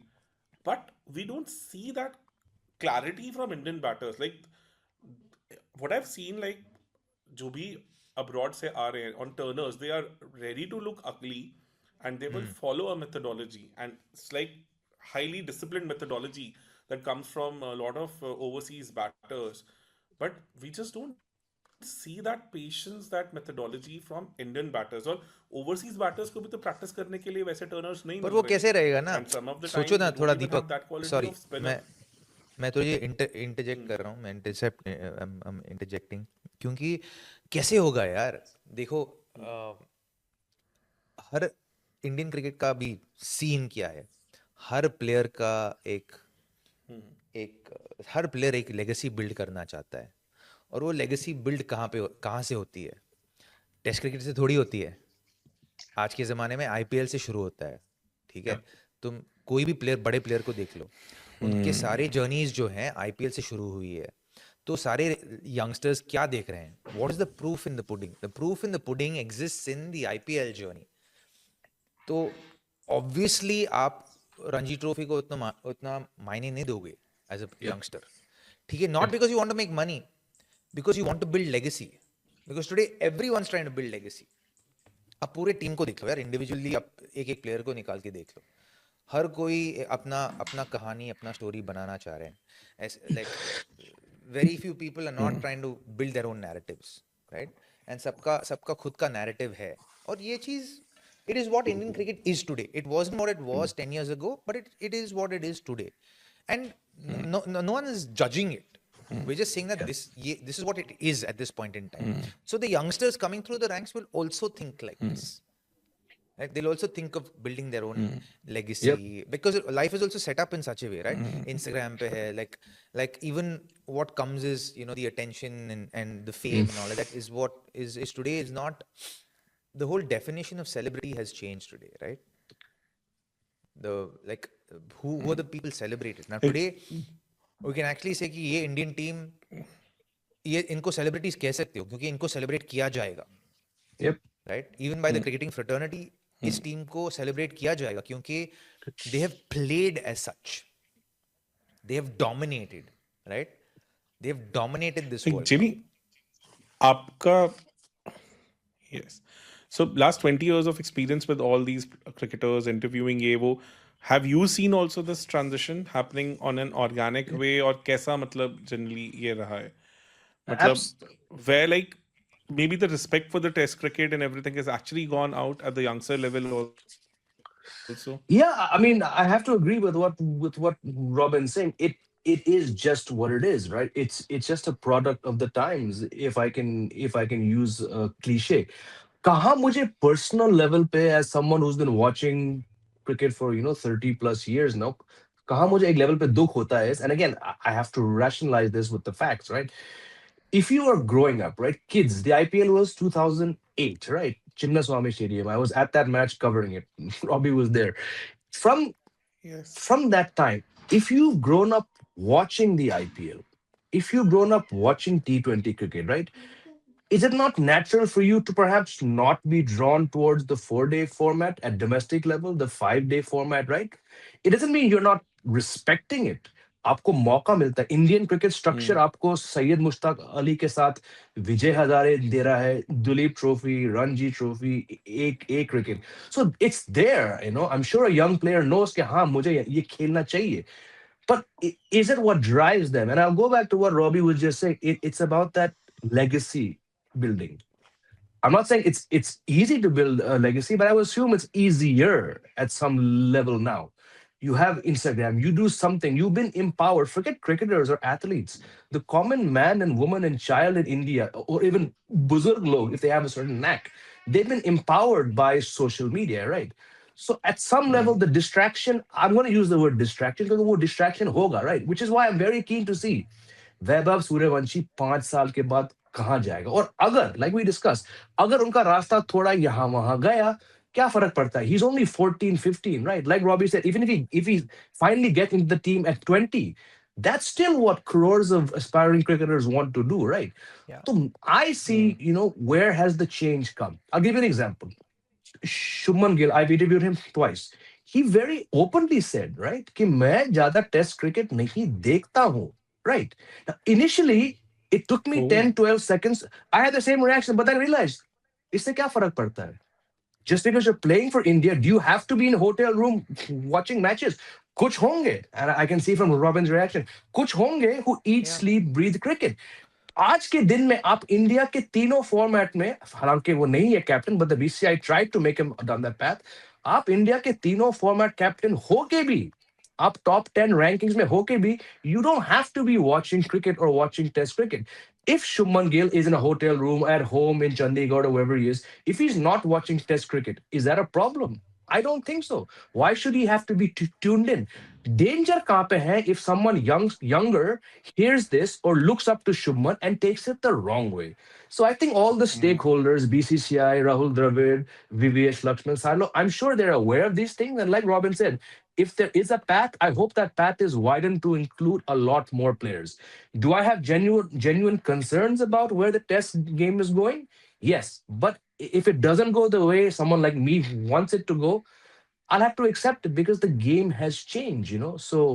but we don't see that clarity from Indian batters. Like what I've seen, like जो भी abroad से आ रहे हैं on turners, they are ready to look ugly and they will follow a methodology, and it's like highly disciplined methodology that comes from a lot of overseas batters, but we just don't see that patience, that methodology from Indian batters. और overseas batters को भी तो practice करने के लिए वैसे turners नहीं मिल रहे, पर वो कैसे रहेगा ना, सोचो ना थोड़ा दीपक, सॉरी मैं तो ये इंटरजेक्ट कर रहा हूँ, मैं इंटरजेक्टिंग, क्योंकि कैसे होगा यार. देखो हर इंडियन क्रिकेट का भी सीन क्या है, हर प्लेयर का हर प्लेयर एक लेगेसी बिल्ड करना चाहता है, और वो लेगेसी बिल्ड कहाँ से होती है? टेस्ट क्रिकेट से थोड़ी होती है. आज के ज़माने में आईपीएल से शुरू होता है, ठीक है. तुम कोई भी प्लेयर, बड़े प्लेयर को देख लो, उनके सारे जर्नीज जो हैं आईपीएल से शुरू हुई है. तो सारे यंगस्टर्स क्या देख रहे हैं? What is the proof in the pudding? The proof in the pudding exists in the IPL journey. तो ऑब्वियसली आप रणजी ट्रॉफी को उतना मायने नहीं दोगे एज अ यंगस्टर, ठीक है. Not because you want to make money, because you want to build legacy, because today everyone's trying to build legacy. आप पूरे टीम को देख लो यार, इंडिविजुअली आप एक प्लेयर को निकाल के देख लो, हर कोई अपना कहानी, अपना स्टोरी बनाना चाह रहे हैं. Like very few people are not trying to build their own narratives, right? And सबका खुद का narrative है, और ये चीज, it is what Indian cricket is today. It wasn't what it was 10 years ago, but it is what it is today. And no one is judging it. We're just saying that this is what it is at this point in time. So the youngsters coming through the ranks will also think like this. Right? They'll also think of building their own legacy, because life is also set up in such a way, right? Instagram pe hai, like even what comes is, the attention and the fame and all of that is what is today is not. The whole definition of celebrity has changed today, right? Who were the people celebrated? Now today we can actually say कि ये Indian team, ये इनको celebrities कह सकते हो क्योंकि इनको celebrate किया जाएगा. Yep. Right? Even by the cricketing fraternity, इस टीम को सेलिब्रेट किया जाएगा क्योंकि they have played as such. They have dominated, right? They have dominated this world. Jimmy, आपका yes. So last 20 years of experience with all these cricketers, interviewing ये वो, have you seen also this transition happening on an organic way, और कैसा मतलब generally ये रहा है? मतलब where like maybe the respect for the test cricket and everything has actually gone out at the youngster level also. Yeah, I mean, I have to agree with what Robin's saying. It is just what it is, right? It's just a product of the times, if I can use a cliche. कहाँ मुझे personal level पे, as someone who's been watching cricket for 30 plus years now, कहाँ मुझे एक level पे दुख होता है, and again I have to rationalize this with the facts, right? If you are growing up, right, kids, the IPL was 2008, right? Chinnaswamy Stadium. I was at that match covering it. Robbie was there. From that time, if you've grown up watching the IPL, if you've grown up watching T20 cricket, right, is it not natural for you to perhaps not be drawn towards the 4 day format at domestic level, the 5 day format, right? It doesn't mean you're not respecting it. आपको मौका मिलता है Indian cricket structure आपको सैयद मुश्ताक अली के साथ विजय हजारे दे रहा है Duleep trophy Ranji trophy एक एक cricket so it's there you know I am sure a young player knows कि हाँ मुझे ये खेलना चाहिए but is it what drives them? And I'll go back to what Robbie was just saying. It's about that legacy building. I'm not saying it's easy to build a legacy, but I would assume it's easier at some level now. You have Instagram, you do something, you've been empowered. Forget cricketers or athletes. The common man and woman and child in India, or even Buzurg log, if they have a certain knack, they've been empowered by social media, right? So at some level, the distraction, I'm going to use the word distraction because the word distraction hoga, right? Which is why I'm very keen to see Vaibhav Suryavanshi 5 साल के बाद कहाँ जाएगा और अगर like we discuss अगर उनका रास्ता थोड़ा यहाँ वहां गया क्या फर्क पड़ता है he's only 14 15 right like Robbie said even if he finally gets into the team at 20 that's still what crores of aspiring cricketers want to do right Yeah. so I see you know where has the change come I'll give you an example Shubman Gill I've interviewed him twice he very openly said right कि मैं ज्यादा test cricket नहीं देखता हूँ right now, initially it took me Oh. 10 12 seconds I had the same reaction but I realized इससे क्या फर्क पड़ता है just because you're playing for India do you have to be in a hotel room watching matches कुछ होंगे and I can see from Robin's reaction कुछ होंगे who eat Yeah. sleep breathe cricket आज के दिन में आप इंडिया के तीनों फॉर्मेट में हालांकि वो नहीं है captain but the BCCI tried to make him down that path आप इंडिया के तीनों फॉर्मेट कैप्टन होके भी आप टॉप 10 रैंकिंग्स में होके भी you don't have to be watching cricket और watching test cricket if Shubman Gill is in a hotel room at home in Chandigarh or wherever he is, if he's not watching Test cricket, is that a problem? I don't think so. Why should he have to be tuned in? Danger kahan pe hai if someone younger hears this or looks up to Shubman and takes it the wrong way. So I think all the stakeholders, BCCI, Rahul Dravid, VVS Lakshman Silo, I'm sure they're aware of these things. And like Robin said, if there is a path, I hope that path is widened to include a lot more players. Do I have genuine concerns about where the test game is going? Yes, but if it doesn't go the way someone like me wants it to go, I'll have to accept it because the game has changed, you know. So,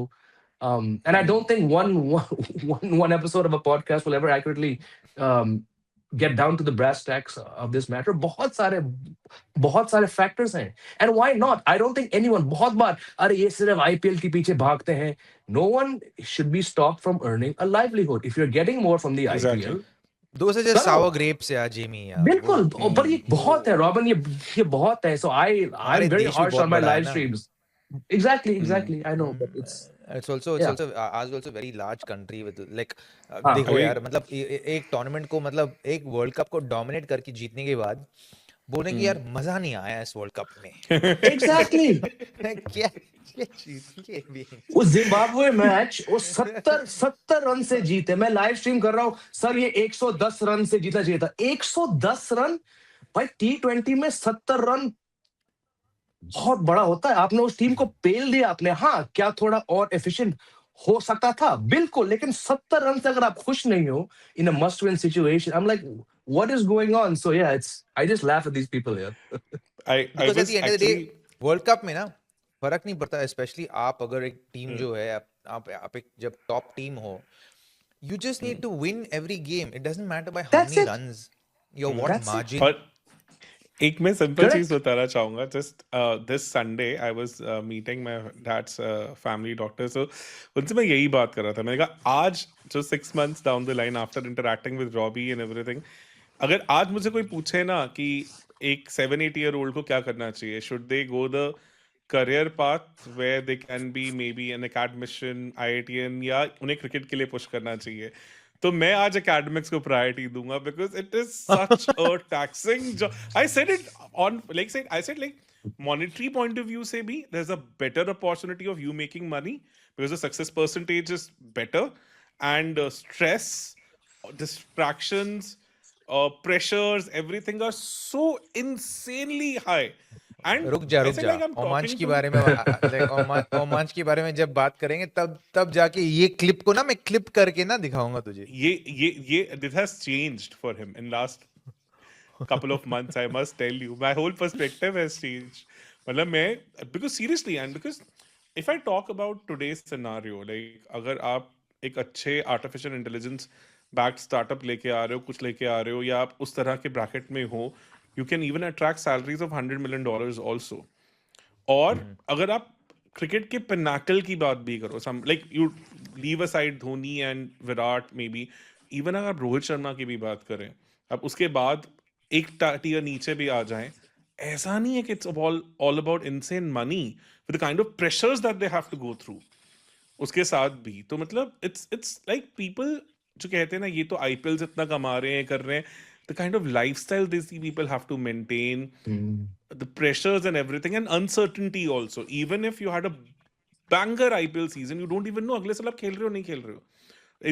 and I don't think one episode of a podcast will ever accurately um, get down to the brass tacks of this matter. बहुत सारे factors हैं. And why not? I don't think anyone बहुत बार अरे ये सिर्फ IPL के पीछे भागते हैं. No one should be stopped from earning a livelihood. If you're getting more from the Exactly. IPL, Those are just करो. sour grapes यार जेमी यार बिल्कुल पर ये बहुत है रॉबिन ये बहुत है so I'm हमारे very देश भी harsh बहुत on my बड़ा है live ना। streams exactly I know but it's It's also Yeah. ours is also very large country with like हाँ, देखो अभी- यार मतलब एक टूर्नामेंट को मतलब एक वर्ल्ड कप को डोमिनेट करके जीतने के बाद बोलने की यार मजा नहीं आया इस वर्ल्ड कप में exactly क्या ये चीज ये भी वो जिम्बाब्वे मैच वो 70 रन से जीते मैं लाइव स्ट्रीम कर रहा हूँ सर ये 110 रन से जीता चाहिए था 110 रन भाई T20 में 70 रन बहुत बड़ा होता है आपने उस टीम को पेल दिया आपने हाँ क्या थोड़ा और एफिशिएंट हो सकता था बिल्कुल लेकिन 70 रन से अगर आप खुश नहीं हो in a must win situation I am like what is going on so yeah it's I just laugh at these people here I because it was the end of the day actually world cup में ना फर्क नहीं पड़ता specially आप अगर एक team जो है आप एक जब टॉप टीम हो you just need to win every game it doesn't matter by how That's many it. runs your what That's it. margin पर एक मैं सिंपल Correct. चीज बताना चाहूंगा just this Sunday I was meeting my dad's family doctor so उनसे मैं यही बात कर रहा था मैंने कहा आज जो 6 months down the line after interacting with Robbie and everything अगर आज मुझे कोई पूछे ना कि एक 7-8 year old को क्या करना चाहिए should they go the career path where they can be maybe an academician IITian या उन्हें क्रिकेट के लिए पुश करना चाहिए तो मैं आज एकेडमिक्स को प्रायोरिटी दूंगा because it is such a taxing job I said it on like I said like monetary point of view से भी there is a better opportunity of you making money because the success percentage is better and stress distractions pressures everything are so insanely high And रुक जा I said like I'm ओमांच talking के to बारे में ओमांच के बारे में जब बात करेंगे तब जाके ये क्लिप को ना मैं क्लिप करके ना दिखाऊंगा तुझे ये this has changed for him in last couple of months. I must tell you, my whole perspective has changed. मतलब मैं because seriously and because if I talk about today's scenario, like अगर आप एक अच्छे artificial intelligence backed startup लेके आ रहे हो, कुछ लेके आ रहे हो, या आप उस तरह के bracket में हो, you can even attract salaries of $100 million also. और अगर आप क्रिकेट के पिनाकल की बात भी करो, some like you leave aside Dhoni and Virat, maybe even अगर आप रोहित शर्मा की भी बात करें, अब उसके बाद एक टियर नीचे भी आ जाएं, ऐसा नहीं है कि it's all about insane money with the kind of pressures that they have to go through उसके साथ भी। तो मतलब इट्स लाइक पीपल जो कहते हैं ना ये तो आईपीएल इतना कमा रहे हैं, कर रहे हैं, the kind of lifestyle this people have to maintain, the pressures and everything, and uncertainty also. Even if you had a banger IPL season, you don't even know अगले साल आप खेल रहे हो नहीं खेल रहे हो,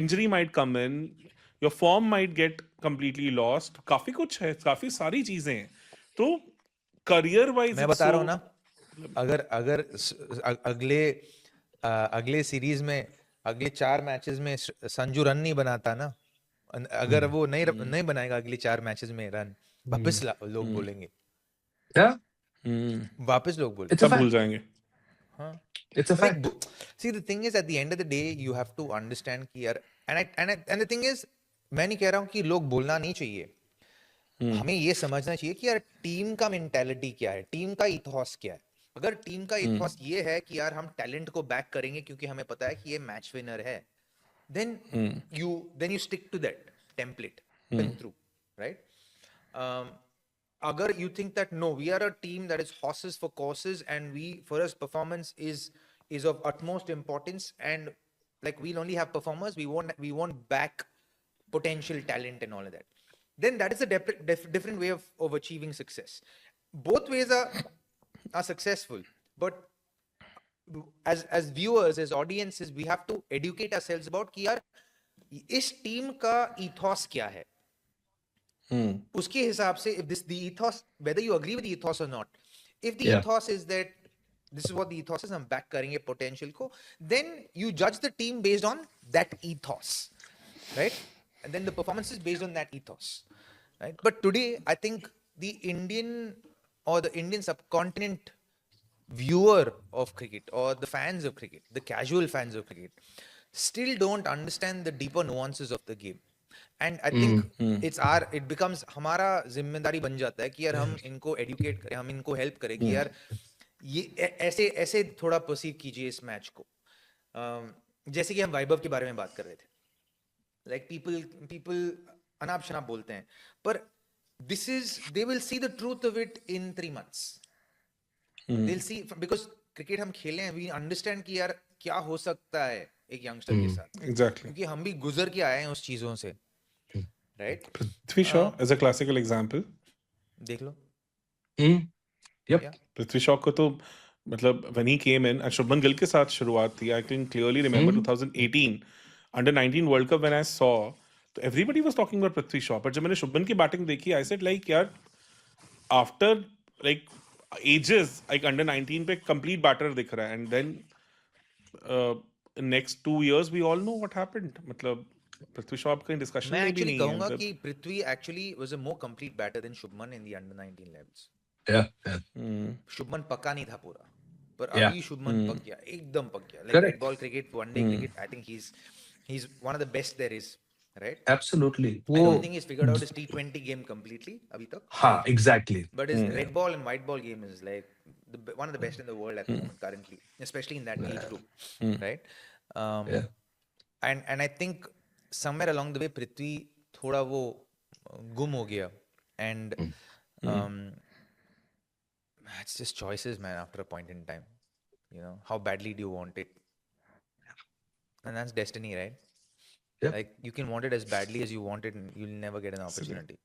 injury might come in, your form might get completely lost, काफी कुछ है, काफी सारी चीजें हैं। तो career wise मैं बता रहा हूँ ना, अगर अगले सीरीज में अगले 4 मैचेस में संजू रन नहीं बनाता ना, अगर वो नहीं बनाएगा अगले 4 मैचेस में रन, वापस लोग बोलेंगे, वापस लोग बोलेंगे, सब भूल जाएंगे। हाँ, It's a fact. See, the thing is, at the end of the day, you have to understand कि यार, and the thing is, मैं नहीं कह रहा हूँ कि लोग बोलना नहीं चाहिए, हमें ये समझना चाहिए कि यार टीम का मेंटालिटी क्या है, टीम का इथॉस क्या है। अगर टीम का इथॉस ये है कि यार हम टैलेंट को बैक करेंगे क्योंकि हमें पता है कि ये मैच विनर है, then you stick to that template through, right? Agar you think that no, we are a team that is horses for courses, and for us performance is of utmost importance, and like we'll only have performers, we won't back potential talent and all of that, then that is a different way of achieving success. Both ways are successful, but as viewers, as audiences, we have to educate ourselves about कि यार इस team का ethos क्या है, उसके हिसाब से, if the ethos, whether you agree with the ethos or not, if the ethos is that this is what the ethos is, हम back करेंगे potential को, then you judge the team based on that ethos, right? And then the performance is based on that ethos, right? But today I think the Indian subcontinent viewer of cricket, or the fans of cricket, the casual fans of cricket, still don't understand the deeper nuances of the game. And I think it becomes हमारा जिम्मेदारी बन जाता है कि यार हम इनको educate करें, हम इनको help करें कि यार ये ऐसे थोड़ा perceive कीजिए इस मैच को। जैसे कि हम वैभव के बारे में बात कर रहे थे, like people अनाप शनाप बोलते हैं, पर they will see the truth of it in 3 months. They'll see, because cricket हम खेले हैं, we understand कि यार क्या हो सकता है एक यंगस्टर के साथ, Exactly. क्योंकि हम भी गुजर के आए हैं उस चीजों से, right? Prithvi Shaw as a classical example. देख लो। Yep. Yeah. पृथ्वी शॉ को तो मतलब when he came in, and Shubman Gill के साथ शुरुआत थी, I can clearly remember 2018 under 19 World Cup when I saw, तो everybody was talking about Prithvi Shaw, पर जब मैंने शुभमन की बैटिंग देखी, I said like यार after like ages, like under 19 पे complete batter दिख रहा है, and then next 2 years we all know what happened. मतलब पृथ्वी शॉ का डिस्कशन मैं में भी एक्चुअली नहीं कहूंगा है। कि पृथ्वी actually was a more complete batter than Shubman in the under 19 levels. Shubman पक्का नहीं था पूरा, पर अभी शुभमन पक गया, एकदम पक गया, like red ball cricket, one day cricket, I think he's one of the best there is, right? Absolutely. I don't think he's figured out his T20 game completely अभी तक, हाँ, exactly. but his red ball and white ball game is like one of the best in the world at the moment currently, especially in that age group, right? And I think somewhere along the way पृथ्वी थोड़ा वो गुम हो गया, and it's just choices, man, after a point in time, you know, how badly do you want it, and that's destiny, right? Like you can want it as badly as you want it, and you'll never get an opportunity.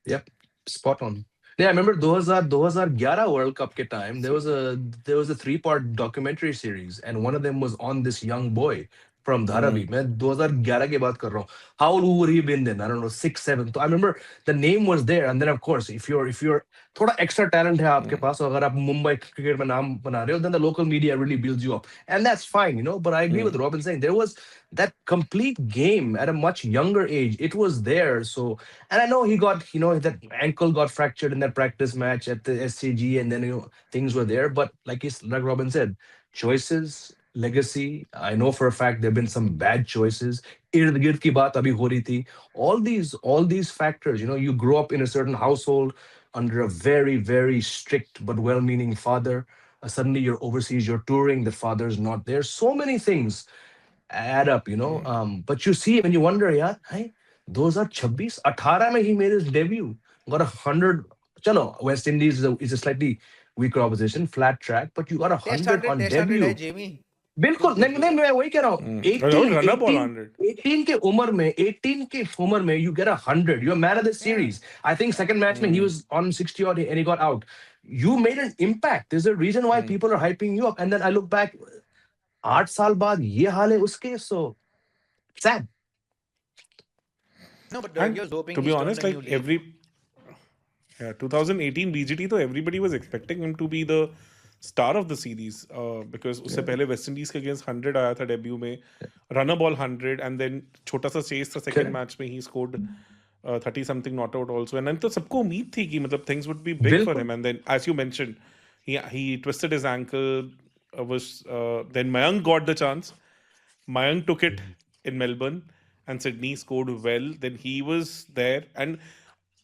Yep, spot on. Yeah, I remember 2011 World Cup ke time, there was a 3-part documentary series, and one of them was on this young boy, from Dharavi. मैं 2011 की बात कर रहा हूँ. How old would he been then? I don't know, 6, 7. So I remember the name was there, and then of course, if you're थोड़ा extra talent है आपके पास, और अगर आप मुंबई क्रिकेट में नाम बना रहे हो, then the local media really builds you up, and that's fine, you know. But I agree with Robin saying there was that complete game at a much younger age. It was there, so. And I know he got, you know, that ankle got fractured in that practice match at the SCG, and then, you know, things were there. But like Robin said, choices, legacy. I know for a fact there have been some bad choices. इर्द गिर्द की बात अभी हो रही थी. All these factors, you know, you grow up in a certain household under a very, very strict but well-meaning father. Suddenly you're overseas, you're touring, the father's not there. So many things add up, you know. But you see when you wonder, yeah, hey, those are 26, 18 mein he made his debut, got 100. Chalo, West Indies is a slightly weaker opposition, flat track, but you got test 100 on test 100 है debut. Jamie. बिल्कुल नहीं नहीं, मैं वही कह रहा हूँ. Rahul, 18 run up all 18 100. 18 के उम्र में, 18 के उम्र में you get 100, you're man of the series. I think second match में he was on 60 odd and he got out. You made an impact. There's a reason why people are hyping you up. And then I look back, 8 साल बाद ये हाल है उसके, so sad. No, but And here's hoping to be he's turned honest, a new like leaf. 2018 BGT, तो everybody was expecting him to be the star of the series because उससे पहले West Indies के against 100 आया था debut में, runner ball 100, and then छोटा सा chess था सेकंड Correct. मैच में, he scored 30 something not out also, and then तो सबको उम्मीद थी कि मतलब things would be big for बिल्कुल. him, and then as you mentioned, he twisted his ankle, then Mayank got the chance. Mayank took it in Melbourne, and Sydney scored well. Then he was there, and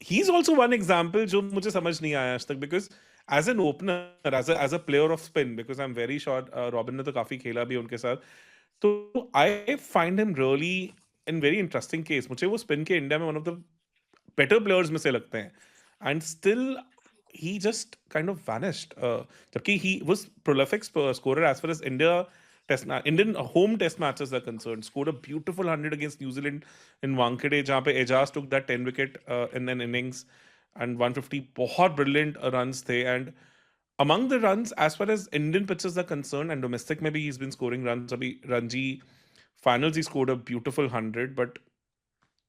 he's also one example जो मुझे समझ नहीं आया आज तक, because as an opener, as a player of spin, because I'm very sure Robin ने तो काफी खेला भी उनके साथ, तो I find him really in very interesting case. मुझे वो spin के इंडिया में one of the better players में से लगते हैं, and still he just kind of vanished. जबकि he was prolific scorer as far as Indian home test matches are concerned. Scored a beautiful 100 against New Zealand in Wankhede, जहाँ पे Ejaz took that 10 wicket in an innings, and 150 बहुत brilliant runs थे. And among the runs, as far as Indian pitches are concerned, and domestic maybe he's been scoring runs. अभी Ranji finals he scored a beautiful 100, but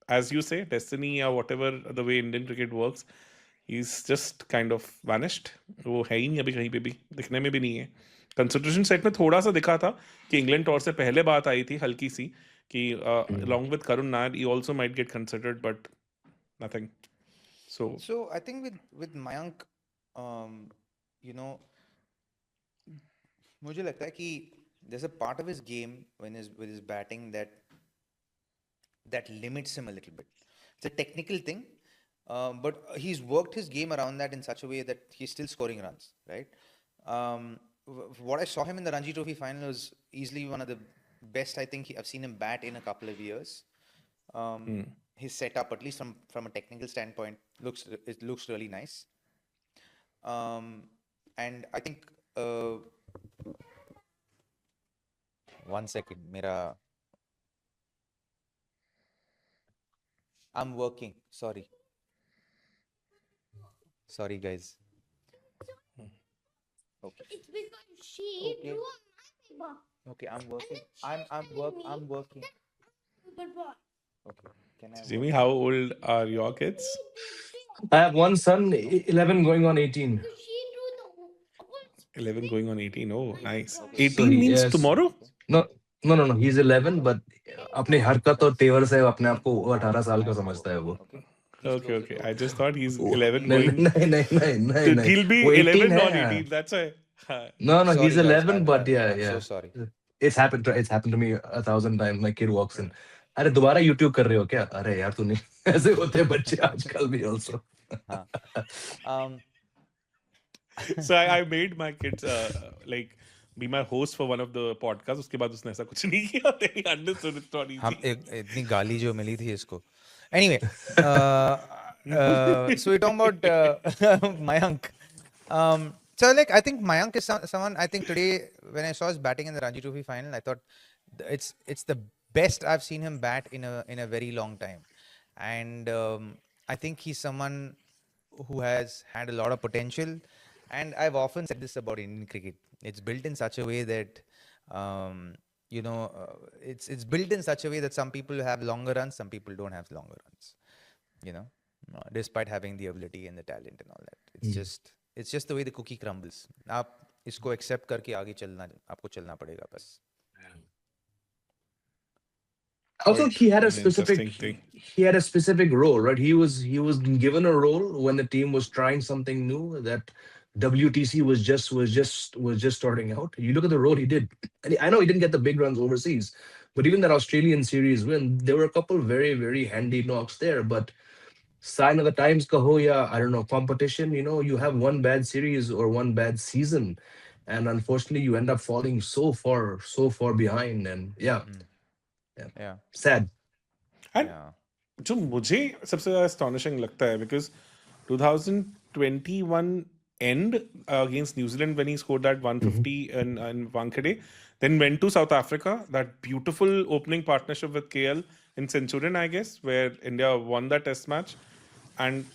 as you say, destiny or whatever the way Indian cricket works, he's just kind of vanished. वो है ही नहीं अभी कहीं पे भी, दिखने में भी नहीं है. कंसिडरेशन सेट में थोड़ा सा दिखा था कि इंग्लैंड टॉर से पहले बात आई थी हल्की सी कि along with Karun Nair he also might get considered, but nothing. So I think with Mayank, you know, मुझे लगता है कि there's a part of his game with his batting that limits him a little bit. It's a technical thing, but he's worked his game around that in such a way that he's still scoring runs, right? What I saw him in the Ranji Trophy final was easily one of the best I think I've seen him bat in a couple of years. His setup, at least from a technical standpoint, looks really nice. And I think 1 second, I'm working. Sorry guys. Okay. It's because she Okay. drew on my paper. Okay, I'm working. And then she was telling I'm me working. But boy, Okay. Can I Jimmy, how old are your kids? I have one son, 11 going on 18. she drew the whole 11 going on 18. Oh, nice. Okay. 18 means yes. tomorrow? No. He's 11, but अपने हरकत और तेवर से अपने आप को 18 साल का समझता है वो. Okay. Okay. I just thought he's 11 नहीं going. नहीं. He'll be वो 11 है. not 18. That's why. No, Sorry, he's guys. 11, but yeah. I'm so sorry. It's happened to me 1,000 times. My kid walks in. अरे दोबारा YouTube कर रहे हो क्या? अरे यार तू नहीं. ऐसे होते हैं बच्चे आजकल भी also. So I made my kids like be my host for one of the podcasts. उसके बाद उसने ऐसा कुछ नहीं किया. They understood it's not easy. हम इतनी गाली जो मिली थी इसको. Anyway, so we're talking about Mayank. So like I think Mayank is someone. I think today when I saw his batting in the Ranji Trophy final, I thought it's the best I've seen him bat in a very long time, and I think he's someone who has had a lot of potential. And I've often said this about Indian cricket. It's built in such a way that it's built in such a way that some people have longer runs, some people don't have longer runs. You know, despite having the ability and the talent and all that, it's just the way the cookie crumbles. आप इसको accept करके आगे चलना आपको चलना पड़ेगा बस. Also, Quite he had a an specific interesting thing. he had a specific role, right? He was given a role when the team was trying something new. That WTC was just starting out. You look at the role he did. And I know he didn't get the big runs overseas, but even that Australian series win, there were a couple very very handy knocks there. But sign of the times, kaho ya, I don't know, competition. You have one bad series or one bad season, and unfortunately, you end up falling so far behind. And yeah, Yeah. sad. And Yeah. जो मुझे सबसे ज़्यादा astonishing लगता है because 2021 end against New Zealand when he scored that 150 in Wankhede, then went to South Africa, that beautiful opening partnership with KL in Centurion, I guess, where India won that test match and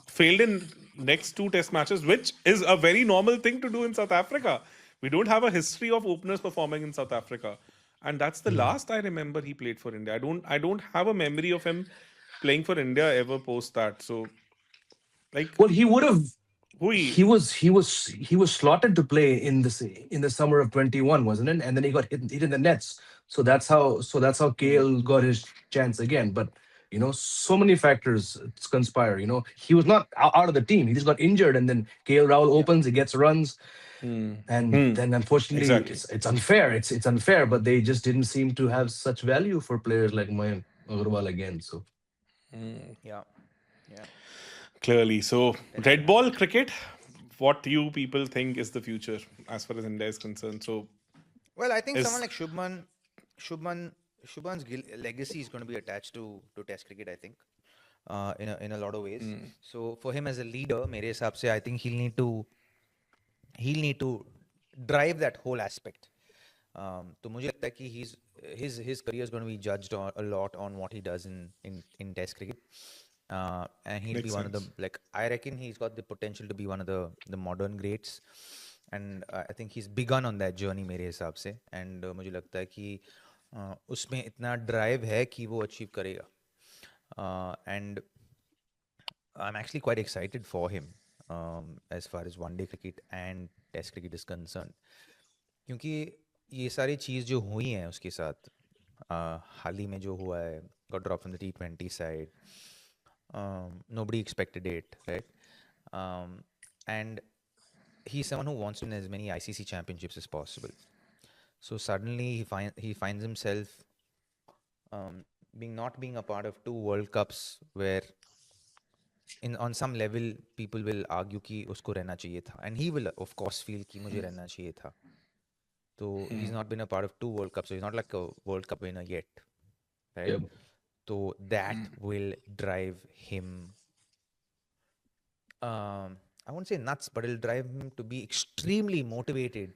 failed in next two test matches, which is a very normal thing to do in South Africa. We don't have a history of openers performing in South Africa. And that's the last I remember he played for India. I don't have a memory of him playing for India ever post that. So like Well, he would have. Hui. He was slotted to play in the summer of 21, wasn't it? And then he got hit in the nets. So that's how KL got his chance again. But so many factors conspire. He was not out of the team. He just got injured, and then KL Rahul opens. He gets runs, and then unfortunately, Exactly. it's unfair. It's unfair. But they just didn't seem to have such value for players like Mayank Agarwal again. So. Yeah. Yeah. Clearly. So red ball cricket, what you people think is the future as far as India is concerned. So Well, I think someone is like Shubman's legacy is going to be attached to Test cricket. I think, in a lot of ways. So for him as a leader, मेरे हिसाब से I think he'll need to drive that whole aspect. तो मुझे लगता है कि his career is going to be judged a lot on what he does in Test cricket. And he'll Makes be one of the, sense. like, I reckon he's got the potential to be one of the modern greats. And I think he's begun on that journey मेरे हिसाब से. And मुझे लगता है कि उसमें इतना drive है कि वो achieve करेगा. And I'm actually quite excited for him, as far as one day cricket and Test cricket is concerned. क्योंकि ये सारी चीज़ जो हुई हैं उसके साथ, हाल ही में जो हुआ है, got dropped from the T20 side, nobody expected it, right? And he's someone who wants to win as many ICC championships as possible. So suddenly he finds himself not being a part of two World Cups where on some level people will argue कि उसको रहना चाहिए था, and he will of course feel कि मुझे रहना चाहिए था. So he's not been a part of two World Cups, so he's not like a World Cup winner yet, right? Yep. So that will drive him, I won't say nuts, but it'll drive him to be extremely motivated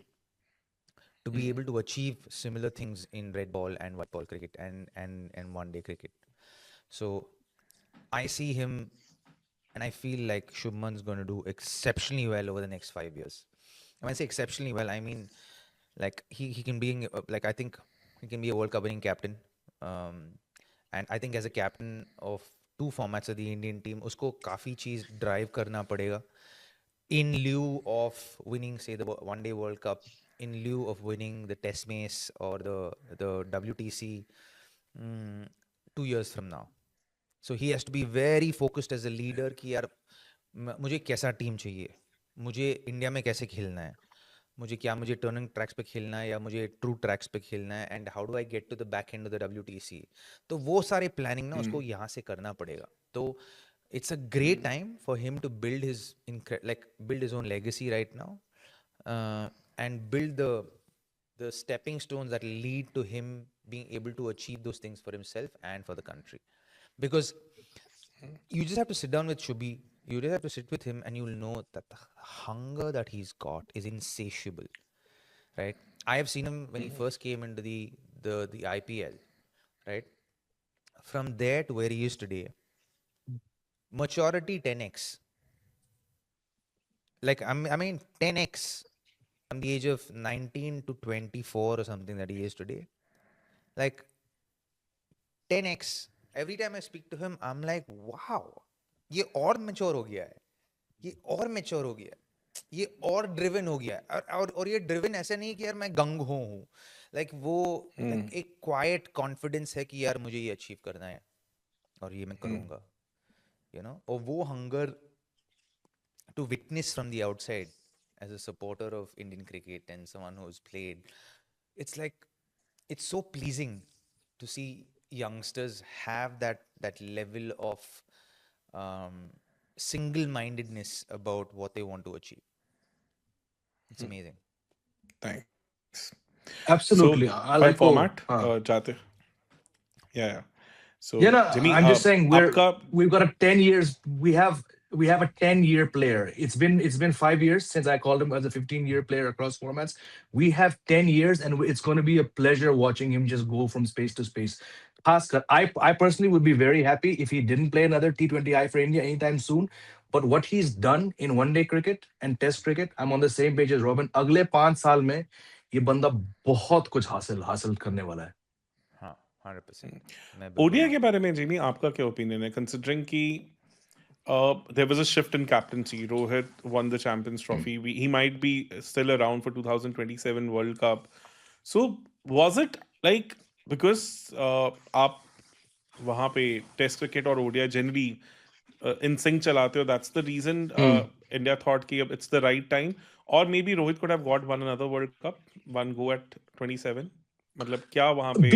to be able to achieve similar things in red ball and white ball cricket and one day cricket. So I see him, and I feel like Shubman's going to do exceptionally well over the next 5 years. When I say exceptionally well, I mean like he can be like, I think he can be a World Cup winning captain, and I think as a captain of two formats of the Indian team, उसको काफ़ी चीज़ drive करना पड़ेगा in lieu of winning, say, the one day World Cup, in lieu of winning the Test Match or the WTC 2 years from now. So he has to be very focused as a leader कि यार मुझे कैसा team चाहिए, मुझे India में कैसे खेलना है, मुझे टर्निंग ट्रैक्स पे खेलना है या मुझे ट्रू ट्रैक्स पे खेलना है, and how do I get to the back end of the WTC. तो वो सारे प्लानिंग ना उसको यहाँ से करना पड़ेगा. तो it's a great time for him to build his own legacy right now, and build the stepping stones that lead to him being able to achieve those things for himself and for the country. Because you just have to sit down with Shubhi, you just have to sit with him, and you'll know that the hunger that he's got is insatiable, right? I have seen him when he first came into the IPL, right? From there to where he is today, maturity 10x. Like, I mean 10x from the age of 19 to 24 or something that he is today. like 10x. Every time I speak to him, I'm like, wow, ये और mature हो गया है, ये और mature हो गया है, ये और driven हो गया है, और ये driven ऐसा नहीं कि यार मैं गंग हो हूँ, like वो like एक quiet confidence है कि यार मुझे ये achieve करना है और ये मैं करूँगा, you know, और वो hunger to witness from the outside as a supporter of Indian cricket and someone who's played, it's like it's so pleasing to see youngsters have that level of single-mindedness about what they want to achieve. It's amazing. Thanks. Absolutely. So, I'll by echo. format, हाँ. जाते. Yeah. So, Yeah, no, Jimmy, I'm just saying आपका we've got a 10 years. We have a 10-year player. It's been 5 years since I called him as a 15-year player across formats. We have 10 years, and it's going to be a pleasure watching him just go from space to space. Khaskar, I personally would be very happy if he didn't play another T20I for India anytime soon. But what he's done in one-day cricket and Test cricket, I'm on the same page as Robin. अगले 5 साल में ये बंदा बहुत कुछ हासिल करने वाला है. हाँ, 100%. मैं ओडिया बिल्कुल के बारे में जिमी आपका क्या ओपिनियन है कंसिडरिंग कि there was a shift in captaincy. Rohit won the Champions Trophy. He might be still around for 2027 World Cup. So was it like because आप वहाँ पे टेस्ट क्रिकेट और ओडिया जनरली इन सिंक चलाते हो, that's the reason India thought कि अब it's the right time, or maybe Rohit could have got one another World Cup, one go at 27. मतलब क्या वहाँ पे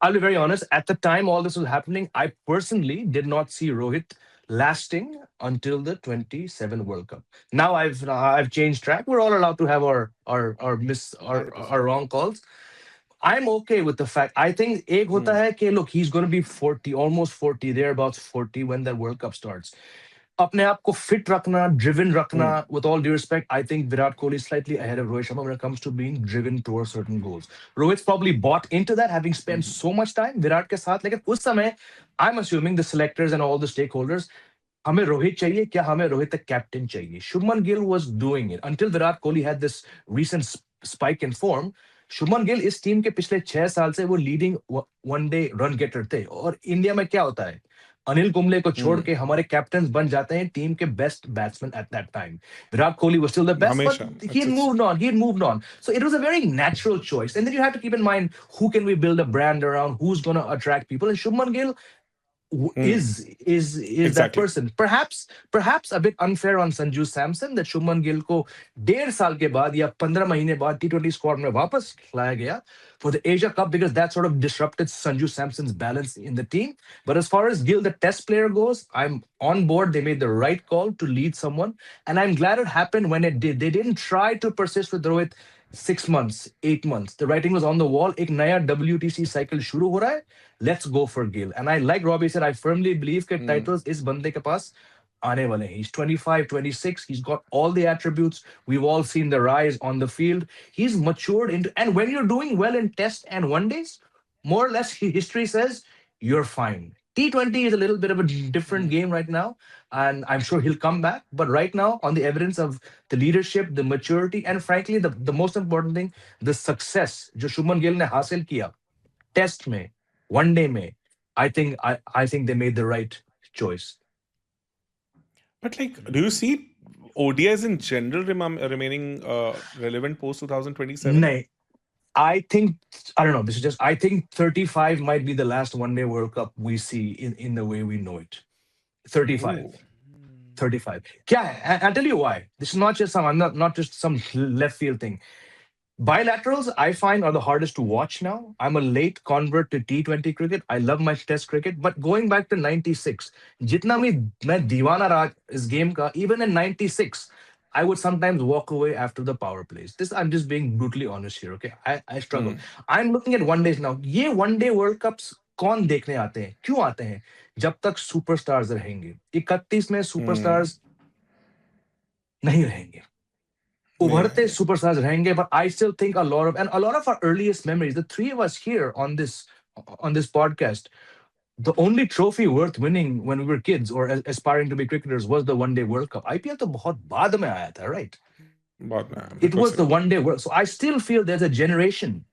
I'll be very honest. At the time all this was happening, I personally did not see Rohit lasting until the 27 World Cup. Now I've changed track. We're all allowed to have our 100%. wrong calls. I'm okay with the fact. I think ek hota hai कि look, he's going to be 40, almost 40, thereabouts 40 when the World Cup starts. अपने आप को fit रखना, driven रखना, with all due respect, I think Virat Kohli is slightly ahead of Rohit Sharma when it comes to being driven towards certain goals. Rohit's probably bought into that, having spent so much time Virat के साथ. लेकिन उस समय, I'm assuming the selectors and all the stakeholders, हमें रोहित चाहिए क्या हमें रोहित तक कैप्टन चाहिए. Shubman Gill was doing it until Virat Kohli had this recent spike in form. Shubman Gill इस टीम के पिछले 6 साल से वो लीडिंग वनडे रन गेटर थे. और इंडिया में क्या होता है, अनिल कुंबले को छोड़ के हमारे कैप्टन बन जाते हैं टीम के best batsman at that time. Virat Kohli was still the best, हमेशा but he had moved on. So it was a very natural choice. And then you have to keep in mind, who can we build a brand around, who's going to attract people, and Shubman Gill is that Exactly. person. Perhaps a bit unfair on Sanju Samson that Shubman Gill को 1.5 साल के बाद या 15 महीने बाद T20 squad में वापस लाया गया for the Asia Cup, because that sort of disrupted Sanju Samson's balance in the team. But as far as Gill, the test player goes, I'm on board. They made the right call to lead someone, and I'm glad it happened when it did. They didn't try to persist with Rohit 6 months, 8 months. The writing was on the wall. एक नया WTC cycle शुरू हो रहा है. Let's go for Gill. And I, like Robbie said, I firmly believe that titles इस बंदे के पास आने वाले हैं. He's 25, 26. He's got all the attributes. We've all seen the rise on the field. He's matured into, and when you're doing well in test and one days, more or less history says you're fine. T20 is a little bit of a different game right now, and I'm sure he'll come back. But right now, on the evidence of the leadership, the maturity, and frankly, the most important thing, the success जो शुभमन गिल ने हासिल किया test में, one day में, I think they made the right choice. But like, do you see ODIs in general remaining relevant post 2027? No, I don't know. This is just, I think 35 might be the last one-day World Cup we see in the way we know it. 35. Ooh. 35. क्या है? I'll tell you why. This is not just not just some left field thing. Bilaterals, I find, are the hardest to watch now. I'm a late convert to T20 cricket. I love my test cricket. But going back to 96, जितना भी मैं दीवाना रहा इस game का, even in 96, I would sometimes walk away after the power plays. This, I'm just being brutally honest here, okay? I struggle. I'm looking at one days now. ये one day World Cups कौन देखने आते हैं? क्यों आते हैं? जब तक superstars रहेंगे. 31 में superstars नहीं रहेंगे. उभरते superstars रहेंगे, but I still think a lot of our earliest memories, the three of us here on this podcast, the only trophy worth winning when we were kids or aspiring to be cricketers was the one day World Cup. IPL तो बहुत बाद में आया था, right? It was the one day World. So I still feel there's a generation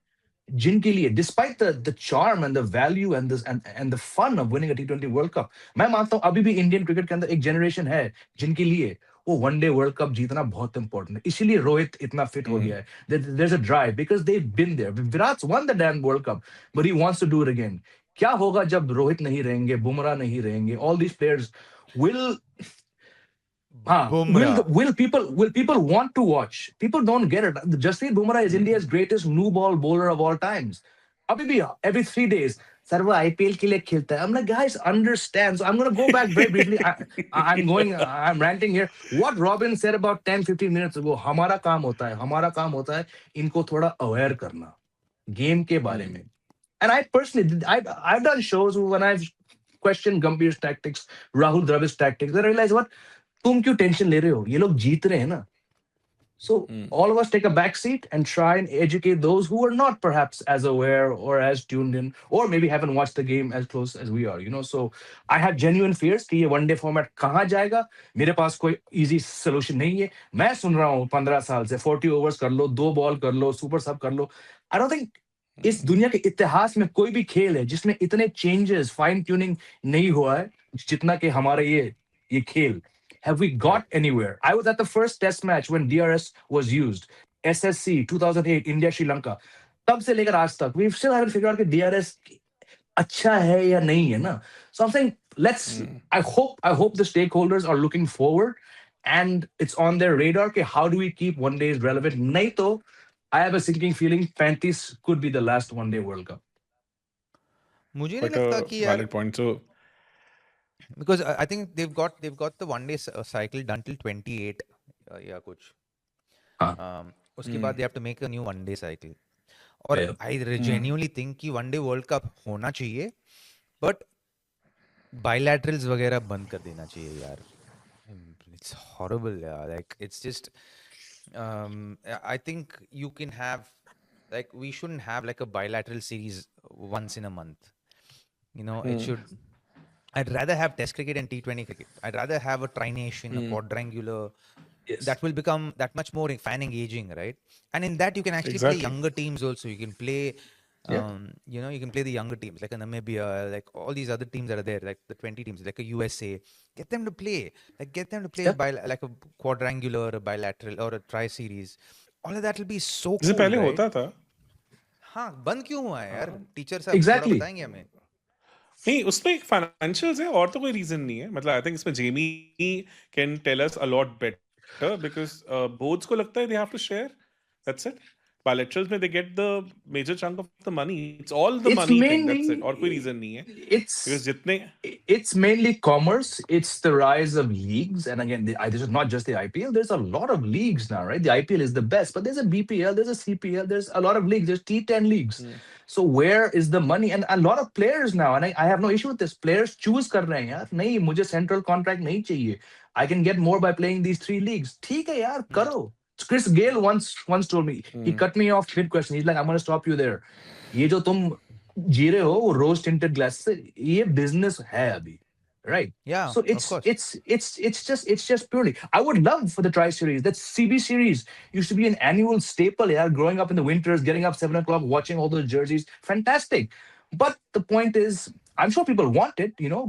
जिनके लिए despite the charm and the value and this and the fun of winning a T20 World Cup, मैं मानता हूँ अभी भी Indian cricket के अंदर एक जनरेशन है जिनके लिए वो वनडे वर्ल्ड कप जीतना बहुत इंपॉर्टेंट है, इसीलिए रोहित इतना फिट हो गया है. There's a drive because they've been there. Virat's won the damn World Cup, but he wants to do it again. क्या होगा जब रोहित नहीं रहेंगे, बुमराह नहीं रहेंगे, all these players will Bumrah. will people want to watch? People don't get it. Jasprit Bumrah is India's greatest new ball bowler of all times. Abhi bhi, every 3 days, sir, wo IPL ke liye khelta hai. I'm like, guys, understand. So I'm going to go back very briefly. I'm ranting here. What Robin said about 10, 15 minutes ago, हमारा काम होता है इनको थोड़ा aware करना game के बारे में. And I personally, I've done shows when I've questioned Gambhir's tactics, Rahul Dravid's tactics. Then I realized what, तुम क्यों टेंशन ले रहे हो, ये लोग जीत रहे हैं ना. So all of us take a back seat and try and educate those who are not perhaps as aware or as tuned in, or maybe haven't watched the game as close as we are, you know. So I have genuine fears कि ये one-day format कहाँ जाएगा. मेरे पास कोई easy solution नहीं है. मैं सुन रहा हूँ 15 साल से 40 overs कर लो, 2 ball कर लो, super sub कर लो. I don't think इस दुनिया के इतिहास में कोई भी खेल है जिसमें इतने changes, fine tuning नहीं हुआ है जितना कि हमारा ये खेल. Have we got anywhere? I was at the first test match when DRS was used. SSC 2008, India, Sri Lanka. तब से लेकर आज तक, we still haven't figured out कि DRS अच्छा है या नहीं है ना. So I'm saying, I hope the stakeholders are looking forward and it's on their radar कि how do we keep one days relevant. नहीं तो, I have a sinking feeling 35 could be the last one day World Cup. मुझे नहीं Quite लगता a कि यार, valid point. So because I think they've got the one day cycle done till 28 या कुछ. उसके बाद they have to make a new one day cycle. और Yeah. I genuinely think कि one day World Cup होना चाहिए, but bilaterals वगैरह बंद कर देना चाहिए यार. It's horrible, yeah. Like it's just, I think you can have, like, we shouldn't have like a bilateral series once in a month. You know, it should. I'd rather have Test cricket and T20 cricket. I'd rather have a tri-nation, a quadrangular. Yes. That will become that much more fan engaging, right? And in that you can actually Exactly. play younger teams also. You can play, you know, you can play the younger teams like a Namibia, like all these other teams that are there, like the 20 teams, like a USA. Get them to play, like a quadrangular, a bilateral, or a tri-series. All of that will be so जैसे cool, पहले right? होता था. हाँ, बंद क्यों हुआ है यार? टीचर साहब Exactly. थोड़ा बताएंगे हमें. नहीं, उसमें एक फाइनेंशियल्स है और तो कोई रीजन नहीं है. मतलब आई थिंक इसमें Jamie can tell us a lot better because boards को लगता है they have to share. That's it. Bilaterals में they get the major chunk of the money. It's all the It's money thing. mainly- That's it. और कोई reason नहीं है. It's Because जितने it's mainly commerce. It's the rise of leagues, and again, this is not just the IPL. There's a lot of leagues now, right? The IPL is the best, but there's a BPL, there's a CPL, there's a lot of leagues. There's T10 leagues. So where is the money? And a lot of players now, and I have no issue with this. Players choose कर रहे हैं यार. नहीं, मुझे central contract नहीं चाहिए. I can get more by playing these 3 leagues. ठीक है यार, करो. Chris Gayle once told me, he cut me off mid question. He's like, I'm going to stop you there. ये जो तुम जी रहे हो वो rose tinted glass से, ये business है अभी, right? Yeah, So of course. it's just purely. I would love for the tri series. That CB series used to be an annual staple. Yeah, growing up in the winters, getting up 7 o'clock, watching all those jerseys, fantastic. But the point is, I'm sure people want it, you know.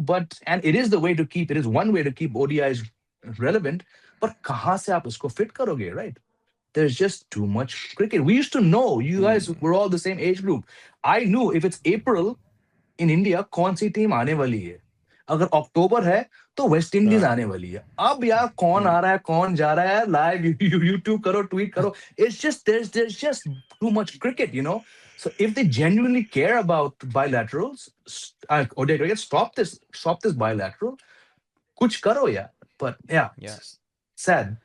And it is the way to keep. It is one way to keep ODIs relevant. But कहाँ से आप उसको fit करोगे, right? There's just too much cricket. We used to know. You guys were all the same age group. I knew if it's April in India, कौन सी team आने वाली है. अगर अक्टूबर है तो वेस्ट इंडीज आने वाली है. अब यार कौन आ रहा है, कौन जा रहा है, लाइव यूट्यूब करो, ट्वीट करो. It's just there's just too much cricket, you know. So if they genuinely care about bilaterals, ODI cricket, stop this bilateral. कुछ करो यार. But yeah. Yeah. Sad.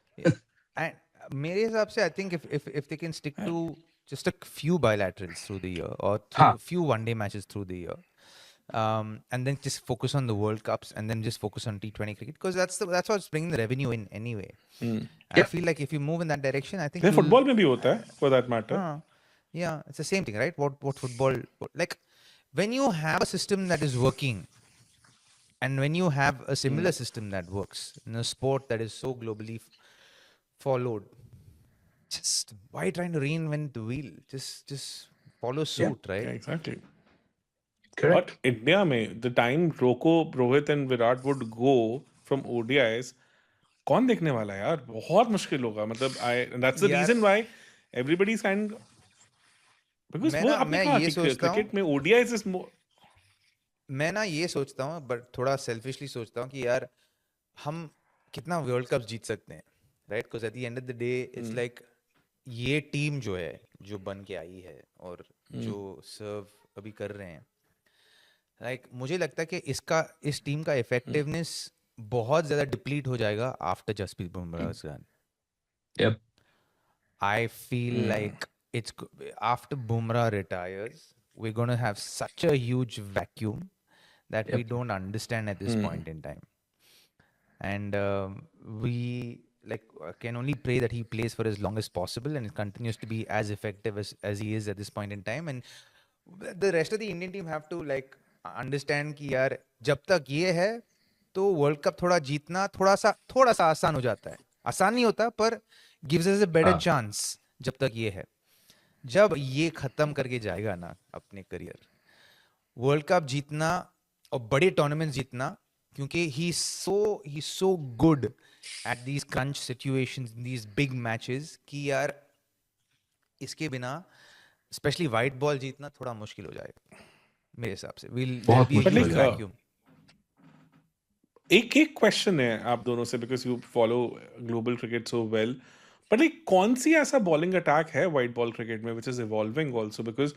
And मेरे हिसाब से I think if they can stick to just a few bilaterals through the year or हाँ. few one day matches through the year, and then just focus on the World Cups and then just focus on T20 cricket, because that's what's bringing the revenue in anyway. I feel like if you move in that direction, I think ये you'll- football में भी होता है for that matter. yeah, it's the same thing, right? What football, like when you have a system that is working and when you have a similar system that works in a sport that is so globally followed, just why trying to reinvent the wheel? Just follow suit, right? Exactly. Correct. But India में the time Rohit and Virat would go from ODIs, कौन देखने वाला है यार? बहुत मुश्किल होगा. मतलब and that's the यार reason why everybody's kind because वो आपने मैं कहा ये कि सोचता हूँ क्रिकेट में ODIs is more. मैं ना ये सोचता हूँ बट थोड़ा सेल्फिशली सोचता हूँ कि यार हम कितना वर्ल्ड कप जीत सकते हैं, right? Because at the end of the day it's like ये टीम जो है जो बन के आई है और जो सर्व अभी कर रहे हैं, लाइक मुझे लगता है कि इस टीम का इफेक्टिवनेस बहुत ज्यादा डिप्लीट हो जाएगा after Jasprit Bumrah is gone. Yep. I feel like after Bumrah retires, we're going to have such a huge vacuum that we don't understand at this point in time. And we can only pray that he plays for as long as possible and continues to be as effective as he is at this point in time. And the rest of the Indian team have to understand कि यार जब तक ये है तो world cup थोड़ा जीतना थोड़ा सा आसान हो जाता है. आसान नहीं होता पर gives us a better chance जब तक ये है. जब ये खत्म करके जाएगा ना अपने करियर, वर्ल्ड कप जीतना और बड़े टूर्नामेंट जीतना, क्योंकि he so good at these crunch situations, these big matches, कि यार इसके बिना स्पेशली वाइट बॉल जीतना थोड़ा मुश्किल हो जाएगा मेरे हिसाब से. बहुत मुश्किल है. वैक्यूम. एक क्वेश्चन है आप दोनों से because you follow global cricket so well, but एक कौन सी ऐसा बॉलिंग अटैक है वाइट बॉल क्रिकेट में which is evolving also? Because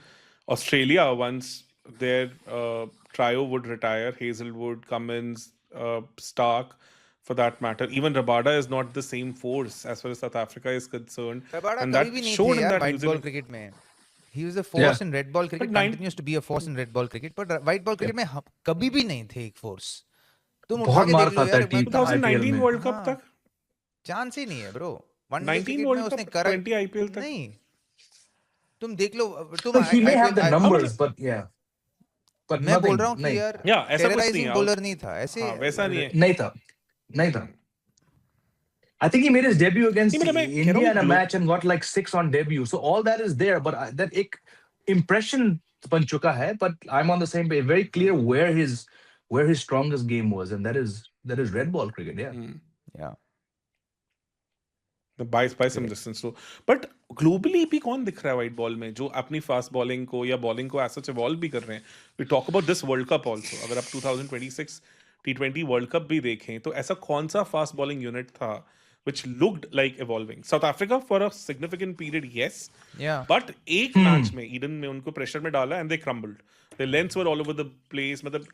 Australia once their trio would retire, Hazlewood, Cummins, Starc, for that matter, even Rabada is not the same force as far as South Africa is concerned. Rabada and कभी that भी नहीं showed थे in यार that white New ball Zealand. Cricket में. He was a force in red ball cricket, But continues to be a force in red ball cricket, but white ball cricket में कभी भी नहीं थे एक force. तुम उठा बहुत के मार देख लो खाता है यार. टीम 2019 में. वर्ल्ड कप हाँ. तक, चांस ही नहीं है ब्रो. 19 वर्ल्ड कप, 20 IPL तक नहीं. तुम देख लो. तुम But he may have the IPL numbers, but yeah. But मैं बोल nothing, रहा हूँ कि नहीं. यार Yeah, ऐसा कुछ नहीं terrorizing है. bowler नहीं था ऐसे. हाँ, वैसा नहीं है. नहीं था. I think he made his debut against नहीं, मतलब मैं कह रहा India हूँ in a match and got like 6 on debut. So all that is there, but that एक impression बन चुका है. But I'm on the same page. Very clear where his strongest game was, and that is red ball cricket. Yeah. Yeah. by some distance. So, but globally भी कौन दिख रहा है white ball में जो अपनी फास्ट बॉलिंग को या बॉलिंग को एज सच इवॉल्व भी कर रहे हैं? We talk about this world cup also. अगर आप 2026 T20 वर्ल्ड कप भी देखें तो ऐसा कौन सा फास्ट बॉलिंग यूनिट था which looked like evolving? South Africa for a significant period, yes. Yeah. But एक मैच में ईडन में उनको प्रेशर में डाला and they crumbled. Their lengths were all over the place. मतलब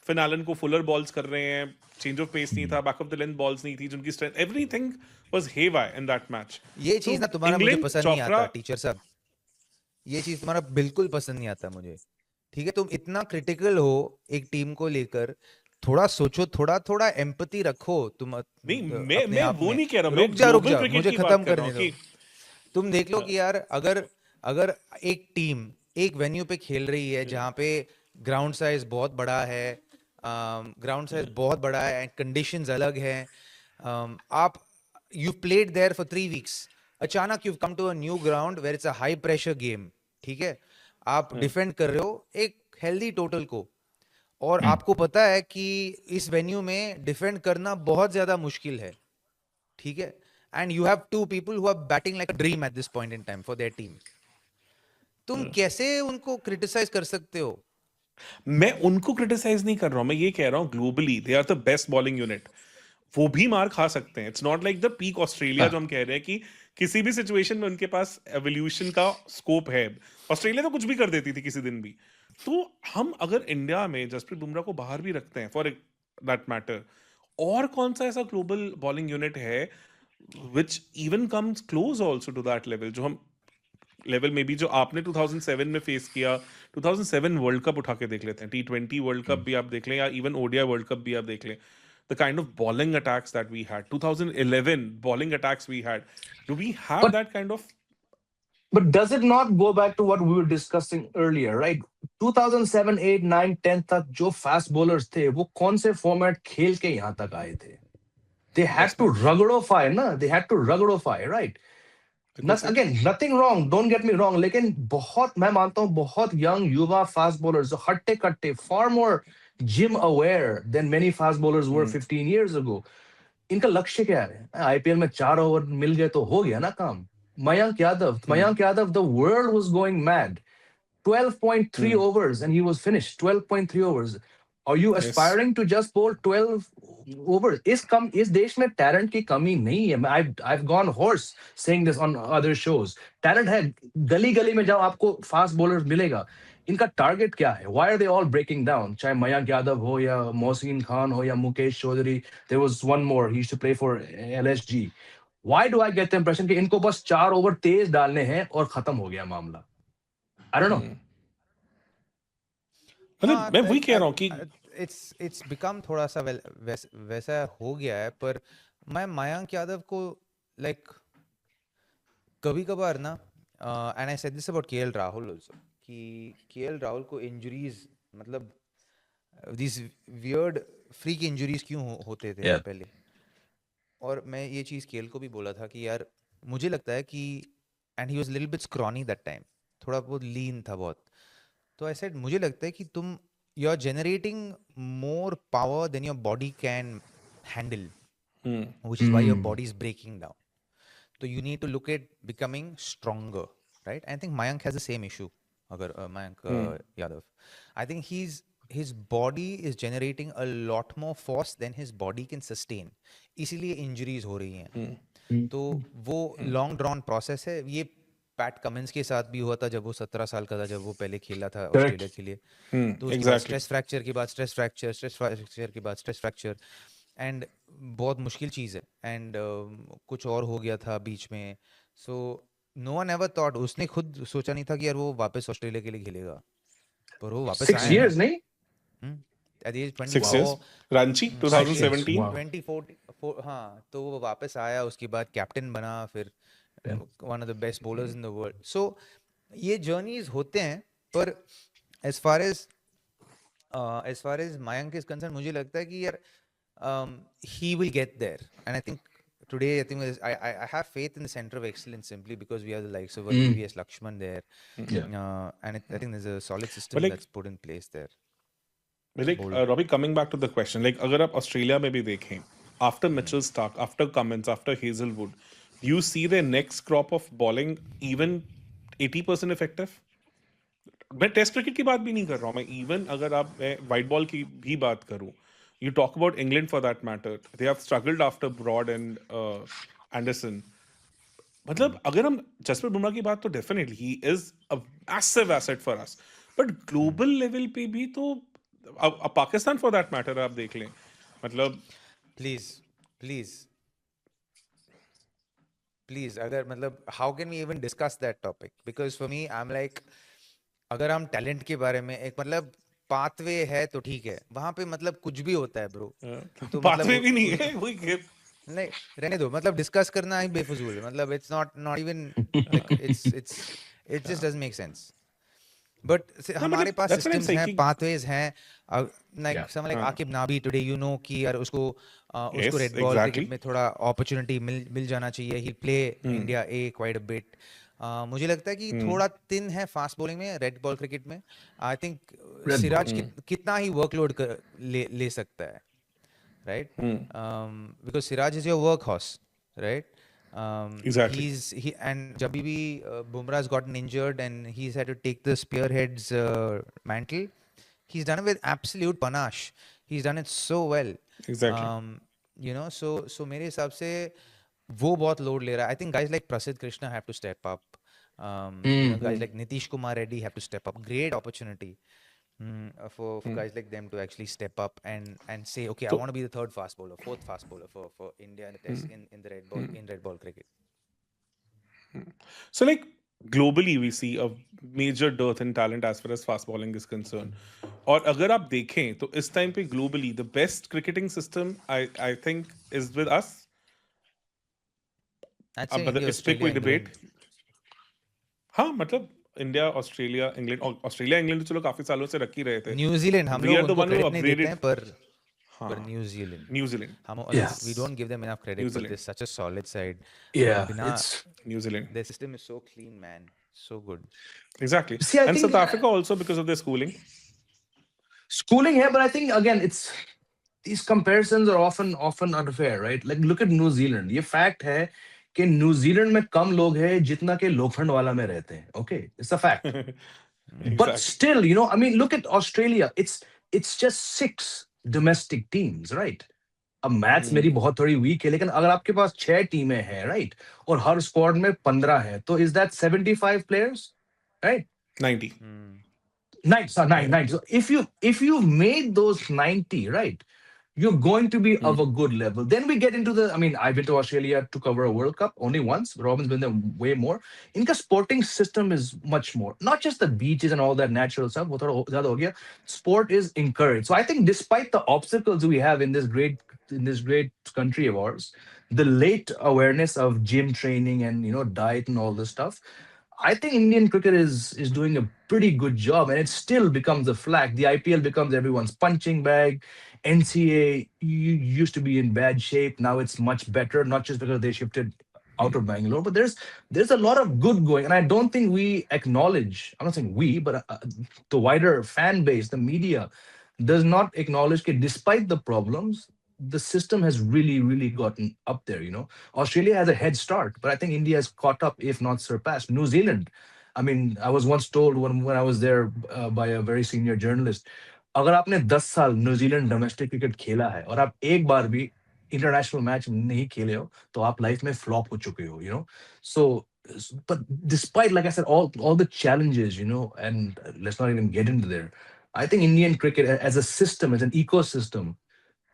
फिन एलन को fuller balls कर रहे हैं, चेंज ऑफ पेस नहीं था, back of the length balls नहीं थी, जिनकी स्ट्रेंथ, एवरीथिंग वाज हेवाय इन दैट मैच. ये चीज ना तुम्हारा मुझे पसंद नहीं आता टीचर साहब. ये चीज तुम्हारा बिल्कुल पसंद नहीं आता मुझे. ठीक है, तुम इतना क्रिटिकल हो एक टीम को लेकर, थोड़ा सोचो, थोड़ा एम्पैथी रखो. तुम नहीं, मैं वो नहीं कह रहा. मैं रुक जा मुझे खत्म करने दो. तुम देख लो कि यार अगर एक टीम एक वेन्यू पे खेल रही है जहाँ पे ग्राउंड साइज बहुत बड़ा है, एंड कंडीशंस अलग हैं, आप you played there for 3 weeks, अचानक you come to a new ground where it's a high pressure game. ठीक है, आप डिफेंड कर रहे हो एक हेल्दी टोटल को, और आपको पता है कि इस वेन्यू में डिफेंड करना बहुत ज्यादा मुश्किल है. ठीक है, and you have 2 people who are batting like a dream at this point in time for their team. तुम कैसे उनको क्रिटिसाइज कर सकते हो? मैं उनको क्रिटिसाइज नहीं कर रहा हूं, मैं ये कह रहा हूं globally they are the best bowling unit. वो भी मार खा सकते हैं. It's not like the peak Australia जो हम कह रहे हैं कि किसी भी सिचुएशन में उनके पास एवोल्यूशन का स्कोप है. ऑस्ट्रेलिया तो कुछ भी कर देती थी किसी दिन भी. तो हम अगर इंडिया में जसप्रीत बुमराह को बाहर भी रखते हैं फॉर दैट मैटर, और कौन सा ऐसा ग्लोबल बॉलिंग यूनिट है which even comes close also to that level, जो हम लेवल में भी जो आपने 2007 में फेस किया. 2007 वर्ल्ड कप उठा के देख लेते हैं, T20 वर्ल्ड कप भी आप देख लें, या इवन ODI वर्ल्ड कप भी आप देख लें. The kind of bowling attacks that we had, 2011 bowling attacks we had. Do we have that kind of? But does it not go back to what we were discussing earlier, right? 2007, 8, 9, 10 तक जो fast bowlers थे, वो कौन से format खेल के यहाँ तक आए थे? They had to ruggedify, ना? They had to ruggedify, right? बिल्कुल सही। Again, nothing wrong. Don't get me wrong. लेकिन बहुत मैं मानता हूँ बहुत young युवा fast bowlers जो हट्टे कट्टे far more gym aware than many fast bowlers were 15 years ago. इनका लक्ष्य क्या है? आईपीएल में 4 ओवर मिल गए तो हो गया ना काम. Mayank Yadav, the world was going mad. 12.3 overs and he was finished. 12.3 overs. Are you Yes. aspiring to just bowl 12 overs? इस देश में talent की कमी नहीं है. I've gone hoarse saying this on other shows. Talent है. गली गली में जाओ आपको fast bowlers मिलेगा. इनका target क्या है? Why are they all breaking down? चाहे मयंक यादव हो या मोहसिन खान हो या Mukesh Chaudhary. There was one more. He used to play for LSG. Why do I get the impression कि इनको बस 4 ओवर तेज डालने हैं और खत्म हो गया मामला? I don't know. मतलब मैं वही कह रहा हूँ कि it's become थोड़ा सा वैसा हो गया है. पर मैं मयंक यादव को like कभी कभार ना and I said this about KL Rahul also कि KL Rahul को injuries मतलब these weird freak injuries क्यों होते थे Yeah. पहले. और मैं ये चीज़ केएल को भी बोला था कि यार मुझे लगता है कि and he was a little bit scrawny that time, थोड़ा बहुत lean था बहुत. तो I said मुझे लगता है कि तुम you're generating more power than your body can handle, which is why your body is breaking down. So you need to look at becoming stronger, right? I think Mayank has the same issue. अगर Mayank Yadav, I think his body is generating a lot more force than his body can sustain. इसीलिए injuries हो रही हैं. तो वो long drawn process है. ये PAT Cummins के साथ भी हुआ था जब वो 17 साल का था, जब वो पहले खेला था ऑस्ट्रेलिया के लिए. तो उसके बाद स्ट्रेस फ्रैक्चर के बाद स्ट्रेस फ्रैक्चर के बाद स्ट्रेस फ्रैक्चर एंड बहुत मुश्किल चीज़ है. एंड कुछ और हो गया था बीच में. So no one ever thought, उसने खुद सोचा नहीं था कि यार वो वापस ऑस्ट्रेलिया के लिए खेलेगा, पर वो वापस 6 years नहीं? At the age 6 years 24 Ranchi 2017. Wow. 24 हाँ, तो वो वापस आया, उसके बाद कैप्टन बना, फिर one of the best bowlers in the world. So ये journeys होते हैं. पर as far as Mayank is concerned, मुझे लगता है कि यार he will get there. And I think today I have faith in the center of excellence simply because we have the likes of VVS Lakshman there. And I think there's a solid system like- that's put in place there. Like, Robbie, coming back to the question, like अगर आप Australia में भी देखें, after Mitchell Starc, after Cummins, after Hazelwood, do you see their next crop of bowling even 80% effective? मैं test cricket की बात भी नहीं कर रहा हूँ. मैं इवन अगर आप वाइट बॉल की भी बात करूँ, you talk about England for that matter, they have struggled after Broad and Anderson. मतलब अगर हम जसप्रीत बुमराह की बात, तो definitely he is a massive asset for us, but global level पे भी तो अब पाकिस्तान फॉर दैट मैटर आप देख लें, मतलब Please, अगर मतलब how can we even discuss that topic? Because for me, I'm like, अगर हम टैलेंट के बारे में एक मतलब पाथवे है तो ठीक है, वहां पे मतलब कुछ भी होता है ब्रो. तो बात मतलब में भी नहीं है वही. नहीं रहने दो, मतलब डिस्कस करना ही बेफजूल है. मतलब it's not even like it just doesn't make sense. But हमारे पास that's what I'm systems saying हैं, कि- pathways हैं. Like Yeah. someone like Akib Nabi today, you know कि यार उसको Yes, red ball exactly. Cricket में थोड़ा अपॉर्चुनिटी मिल जाना चाहिए. He play India A quite a bit. मुझे लगता है कि थोड़ा थिन है फास्ट बॉलिंग में, रेड बॉल क्रिकेट में. आई थिंक सिराज कितना ही वर्कलोड ले सकता है, right? Because Siraj is your work horse, right? Exactly. He and जब भी Bumrah's gotten injured and he's had to take the spearhead's mantle, he's done it with absolute panache. He's done it so well. Exactly. You know, so मेरे हिसाब से वो बहुत load ले रहा है. I think guys like Prasidh Krishna have to step up. You know, guys like Nitish Kumar Reddy have to step up. Great opportunity for guys like them to actually step up and say, okay, I want to be the third fast bowler, fourth fast bowler for India in the test in the red ball cricket. So like globally we see a major dearth in talent as far as fast bowling is concerned. और अगर आप देखें तो इस time पे globally the best cricketing system I think is with us. I'd अब say मतलब India, इस पे कोई Australia, डिबेट? England. हाँ, मतलब India, Australia, England. Australia England तो चलो काफी सालों से रख ही रहे थे. न्यूजीलैंड हम We लोग are the उनको one who क्रेडिट नहीं देते upgraded. हैं, पर but हाँ, New Zealand. New Zealand. We Yes. don't give them enough credit, New but Zealand. they're such a solid side. Yeah, बिना it's New Zealand. their system is so clean, man, so good. Exactly. see. I And think South Africa also because of their schooling. schooling here, but I think again, it's these comparisons are often unfair, right? Like look at New Zealand. ये fact है कि New Zealand में कम लोग हैं जितना के लोखंड वाला में रहते हैं. Okay, it's a fact. But Exactly. still, you know, I mean, look at Australia. It's just 6 domestic teams, right? अब मैथ्स मेरी बहुत थोड़ी वीक है, लेकिन अगर आपके पास 6 टीमें हैं, राइट, और हर स्क्वाड में 15 है, तो is that 75 players, right? 90. Nine, sorry, nine. So if you made those 90, right, you're going to be of a good level. Then we get into the. I mean, I've been to Australia to cover a World Cup only once. Robin's been there way more. Inka sporting system is much more. Not just the beaches and all that natural stuff. वो थोड़ा ज़्यादा हो गया. Sport is encouraged. So I think despite the obstacles we have in this great country of ours, the late awareness of gym training and diet and all this stuff, I think Indian cricket is doing a pretty good job, and it still becomes a flag. The IPL becomes everyone's punching bag. NCA used to be in bad shape. Now it's much better, not just because they shifted out of Bangalore, but there's a lot of good going, and I don't think we acknowledge. I'm not saying we, but the wider fan base, the media, does not acknowledge that despite the problems, the system has really gotten up there. Australia has a head start, but I think India has caught up, if not surpassed. New Zealand, I mean, I was once told when I was there by a very senior journalist, अगर आपने 10 साल New Zealand domestic cricket खेला है और आप एक बार भी international match नहीं खेले हो, तो आप लाइफ में फ्लॉप हो चुके हो, so but despite, like I said, all the challenges, and let's not even get into there, I think Indian cricket as a system, as an ecosystem,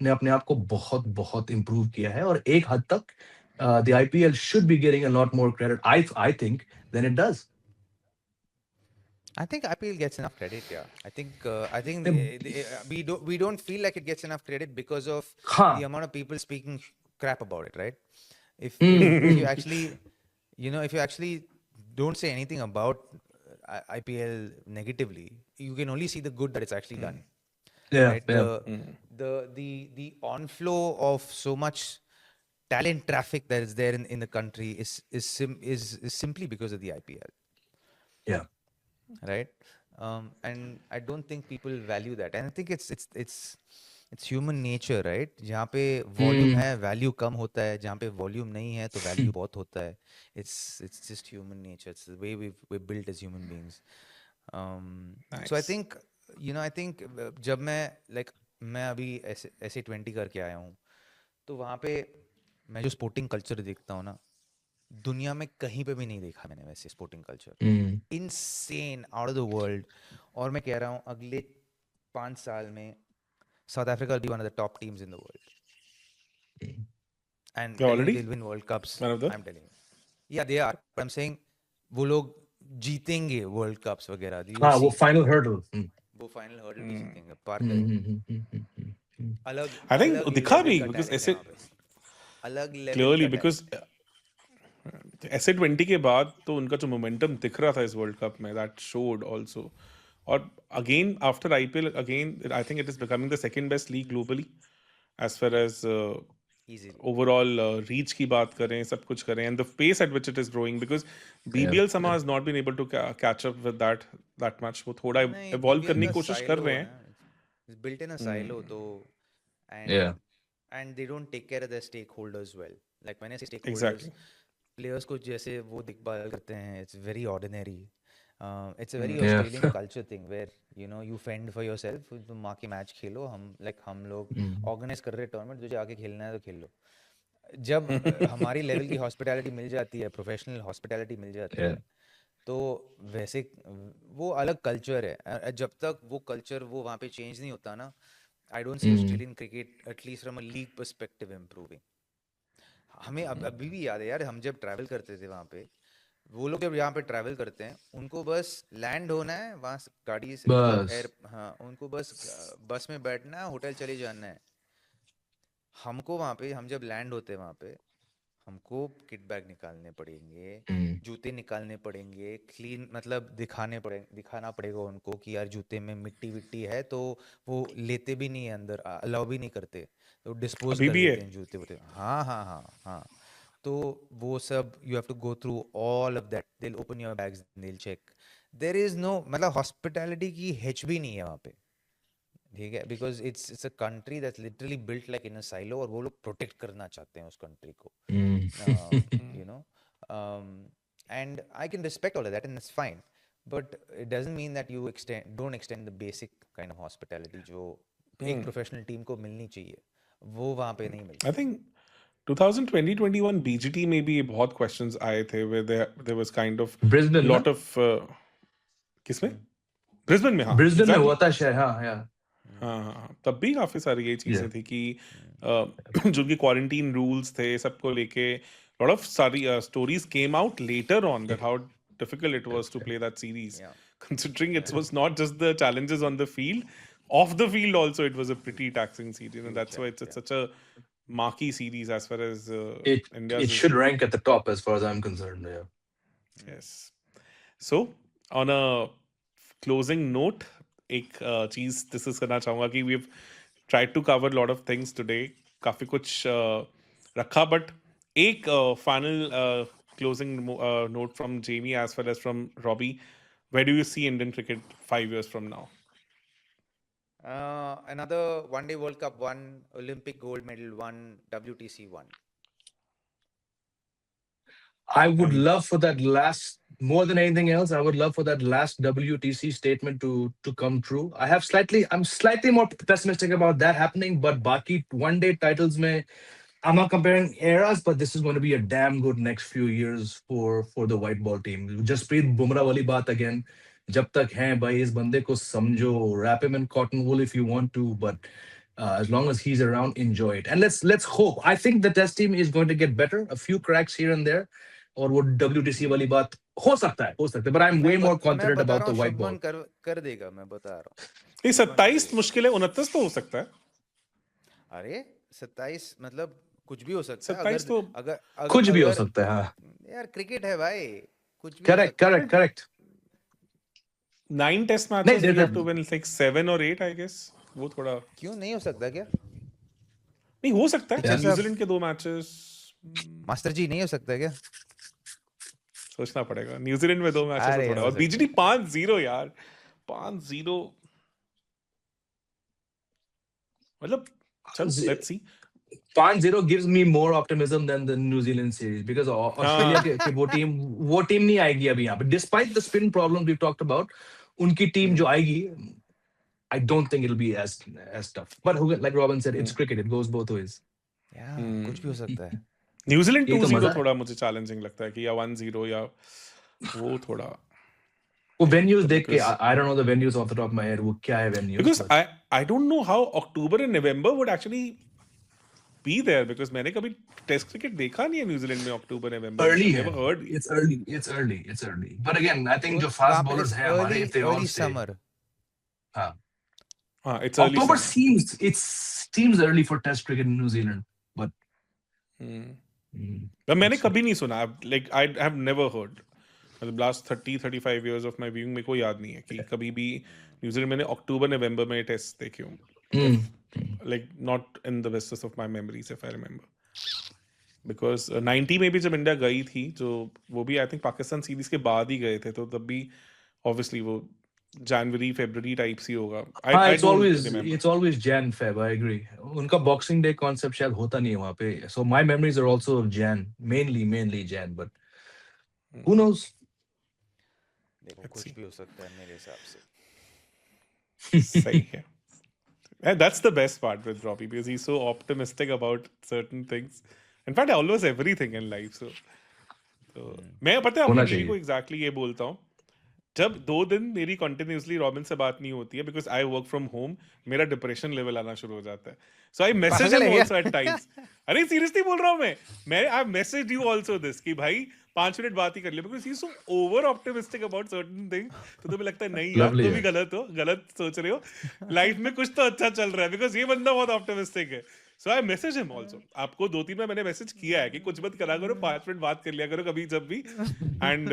ने अपने आप को बहुत बहुत इम्प्रूव किया है, और एक हद तक the IPL should be getting a lot more credit, I think, than it does. I think IPL gets enough credit. Yeah, I think The- we don't feel like it gets enough credit because of हाँ. the amount of people speaking crap about it, right? If you actually, if you actually don't say anything about IPL negatively, you can only see the good that it's actually done. Yeah, Right? yeah. The onflow of so much talent traffic that is there in the country is simply because of the IPL. Yeah. Right? And I don't think people value that. And I think it's human nature, right? जहाँ पे volume है, value कम होता है. जहाँ पे volume नहीं है, तो value बहुत होता है. It's just human nature. It's the way we're built as human beings. So I Nice. think, I think जब मैं अभी ऐसे 20 करके आया हूँ, तो वहाँ पे मैं जो स्पोर्टिंग कल्चर देखता हूँ ना, दुनिया में कहीं पे भी नहीं देखा मैंने वैसे sporting culture. Insane, out of the world. और मैं कह रहा हूँ अगले 5 साल में south Africa will be one of the top teams in the world. And Already they'll win world cups. one of the I'm telling you. Yeah, they are. But I'm saying वो लोग जीतेंगे वर्ल्ड कप्स वगैरह. You हाँ, वो see, final hurdle. वो final hurdle भी जीतेंगे, पार करेंगे. अलग I think अलग दिखा level भी का because talent है ऐसे वहाँ पे. अलग लेवल clearly का talent. because ऐसे 20 के बाद तो उनका जो मोमेंटम दिख रहा था इस वर्ल्ड कप में, दैट शोड आल्सो. और again after IPL again I think it is becoming the second best league globally as far as Easy. Overall reach की बात करें, सब कुछ करें, and the pace at which it is growing, because BBL somehow has not been able to catch up with that much. वो थोड़ा नहीं, evolve BBL करने का की कोशिश कर silo रहे है हैं. ना. It's built in a silo, तो Yeah. and they don't take care of their stakeholders well. Like when I say stakeholders, Exactly. players को जैसे वो देखभाल करते हैं, it's very ordinary. It's a very Yeah. Australian culture thing where you fend for yourself. तुम माँ के match खेलो, हम लोग ऑर्गेनाइज कर रहे टूर्नामेंट, तुझे आगे खेलना है तो खेल लो. जब हमारी लेवल की हॉस्पिटैलिटी मिल जाती है, प्रोफेशनल हॉस्पिटैलिटी मिल जाती है, तो वैसे वो अलग कल्चर है. जब तक वो कल्चर वो वहाँ पे चेंज नहीं होता ना, I don't see Australian cricket at least from a league perspective improving. हमें अभी भी याद है यार, हम जब ट्रैवल करते थे वहाँ पे, वो लोग जब यहाँ पे ट्रैवल करते हैं, उनको बस लैंड होना है वहाँ से, गाड़ी से बस. हाँ, उनको बस बस में बैठना है, होटल चले जाना है. हमको वहाँ पे, हम जब लैंड होते हैं वहाँ पे, हमको किट बैग निकालने पड़ेंगे, Mm. जूते निकालने पड़ेंगे, क्लीन मतलब दिखाना पड़ेगा उनको कि यार जूते में मिट्टी विट्टी है, तो वो लेते भी नहीं है अंदर, अलाउ भी नहीं करते, तो डिस्पोज अभी कर भी है। देते हैं जूते वूते। हाँ हाँ हाँ हाँ। तो वो सब you have to go through all of that, they will open your bags, they will check. There is no मतलब हॉस्पिटैलिटी की हिच भी नहीं है वहाँ पे, ठीक है, because it's a country that's literally built like in a silo, और वो लोग प्रोटेक्ट करना चाहते हैं उस कंट्री को, Mm. you know. And I can respect all of that, and that's fine, but it doesn't mean that you don't extend the basic kind of hospitality जो एक प्रोफेशनल टीम को मिलनी चाहिए, वो वहाँ पे नहीं मिलता। I think 2020-21 BGT में भी बहुत questions आए थे where there was kind of Brisbane lot ना? of किसमें? ब्रिस्बेन में, हाँ Brisbane में exactly. हुआ था शायद, हाँ yeah. हाँ, तब भी काफी सारी ये चीजें Yeah. थी कि जो उनके क्वारंटीन रूल्स थे सबको लेके lot of सारी stories came out later on that how difficult it was to play that series, Yeah. considering it was not just the challenges on the field, off the field also it was a pretty taxing series, and that's why it's such a marquee series as far as It India's should rank at the top as far as I'm concerned. Yeah. Yes. So, on a closing note, एक चीज discuss करना चाहूंगा कि we've tried to cover a lot of things today. काफी कुछ रखा, but एक final closing note from Jamie as well as from Robbie. Where do you see Indian cricket 5 years from now? Another one day World Cup won, Olympic gold medal won, WTC won. I would love for that last, more than anything else, I would love for that last WTC statement to come true. I'm slightly more pessimistic about that happening, but baki one day titles mein, I'm not comparing eras, but this is going to be a damn good next few years for the white ball team. Jasprit Bumrah wali baat again. जब तक हैं भाई इस बंदे को समझो, wrap him in cotton wool if you want to, but as long as he's around, enjoy it. And let's hope. I think the test team is going to get better. A few cracks here and there, और वो WTC वाली बात हो सकता है, but I'm way more confident about the white ball. कर देगा, मैं बता रहा हूँ। ये 27 मुश्किल है, 29 तो हो सकता है। अरे 27 मतलब कुछ भी हो सकता है, 27 तो अगर कुछ भी हो सकता है, हाँ। यार क्रिकेट है भाई, कुछ भी हो Correct, सकता है। correct. 9 test matches, you have to win like 7 or 8, I guess. वो थोड़ा क्यों नहीं हो सकता क्या? नहीं हो सकता है। अच्छा, न्यूजीलैंड के 2 मैचेस मास्टर जी नहीं हो सकता क्या? सोचना पड़ेगा। न्यूजीलैंड में 2 मैचेस अरे थोड़ा, हो और सकता बीजीटी 5-0 यार, 5-0 मतलब चल let's see. 5-0 gives me more optimism than the New Zealand series because Australia के वो टीम नहीं आएगी अभी यहाँ पे, despite the spin problems we've talked about, उनकी टीम जो आएगी, I don't think it'll be as tough. But like Robin said, it's cricket, it goes both ways. यार कुछ भी हो सकता है। न्यूजीलैंड यही तो 2-0 मजा है। थोड़ा मुझे चैलेंजिंग लगता है कि या 1-0 या वो थोड़ा, वो venues देख के, Because- I don't know the venues off the top of my head, वो क्या है venues, because but I don't know how October and November would actually be there, because मैंने कभी टेस्ट क्रिकेट देखा नहीं है न्यूजीलैंड में अक्टूबर नवंबर। early है, Never heard. it's early. But again, I think जो fast वहाँ पे bowlers हैं हमारे, if they all early stay, summer। हाँ, हाँ, it's early October summer. seems early for Test cricket in New Zealand, but but मैंने कभी नहीं सुना, like I have never heard, मतलब last 30-35 years of my viewing मेरे को याद नहीं है कि कभी भी न्यूजीलैंड मैंने अक्टूबर नवंबर में टेस्ट देखे हूँ, like not in the bestest of my memories if I remember, because 90 में भी जब इंडिया गई थी, जो वो भी आई थिंक पाकिस्तान सीरीज के बाद ही गए थे, तो तब भी obviously वो जनवरी फरवरी टाइप सी होगा। हाँ, I it's don't always remember. Jan Feb. I agree. उनका Boxing Day concept शायद होता नहीं है वहाँ पे, so my memories are also of Jan, mainly Jan, but who knows? देखो Let's कुछ see. भी हो सकता है मेरे हिसाब से। सही है। And that's the best part with Robbie, because he's so optimistic about certain things. In fact, almost everything in life. So मैं पता है होना अपनी बीवी चाहिए। को exactly ये बोलता हूँ, जब 2 दिन मेरी कंटिन्यूसली रॉबिन से बात नहीं होती है, because I work from home, मेरा डिप्रेशन लेवल आना शुरू हो जाता है, सो आई मैसेज पागल हिम है आल्सो एट टाइम्स। अरे सीरियसली बोल रहा हूँ मैं I message you also this कि भाई 5 मिनट बात ही कर ले, because he is so over optimistic about certain things, तो तुम्हें लगता है नहीं यार Lovely तुम भी है। गलत सोच रहे हो, लाइफ में कुछ तो अच्छा चल रहा है, बिकॉज ये बंदा बहुत ऑप्टिमिस्टिक है। So I messaged him also. आपको 2-3 बार मैंने मैसेज किया है कि कुछ मत करा करो, 5 मिनट बात कर लिया करो कभी जब भी. And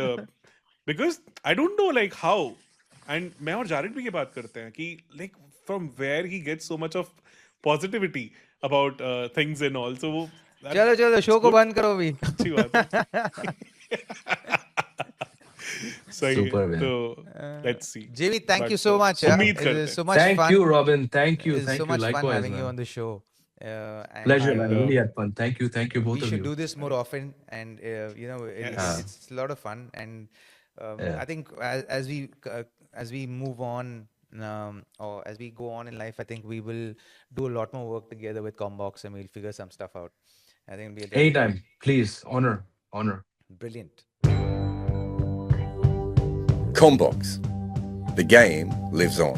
because I don't know like how. And मैं और जारिद भी ये बात करते हैं कि like from where he gets so much of positivity about things and all. So वो चलो चलो शो को बंद करो अभी. अच्छी बात है. सही है. Super, man. तो let's see. Jamie, thank you But, so much. उम्मीद It करते is हैं. so much Thank fun. you, Robin. Thank you. It is Thank so you. much fun Likewise, having you man. on the show. And Pleasure, And, man. Really had fun. Thank you. Thank you, both we of should you. do this more often, and you know, Yes. it's a lot of fun. And Yeah. I think as we move on, or as we go on in life, I think we will do a lot more work together with Combox, and we'll figure some stuff out. I think it'll be Anytime, please. Honor. brilliant. Combox. The game lives on.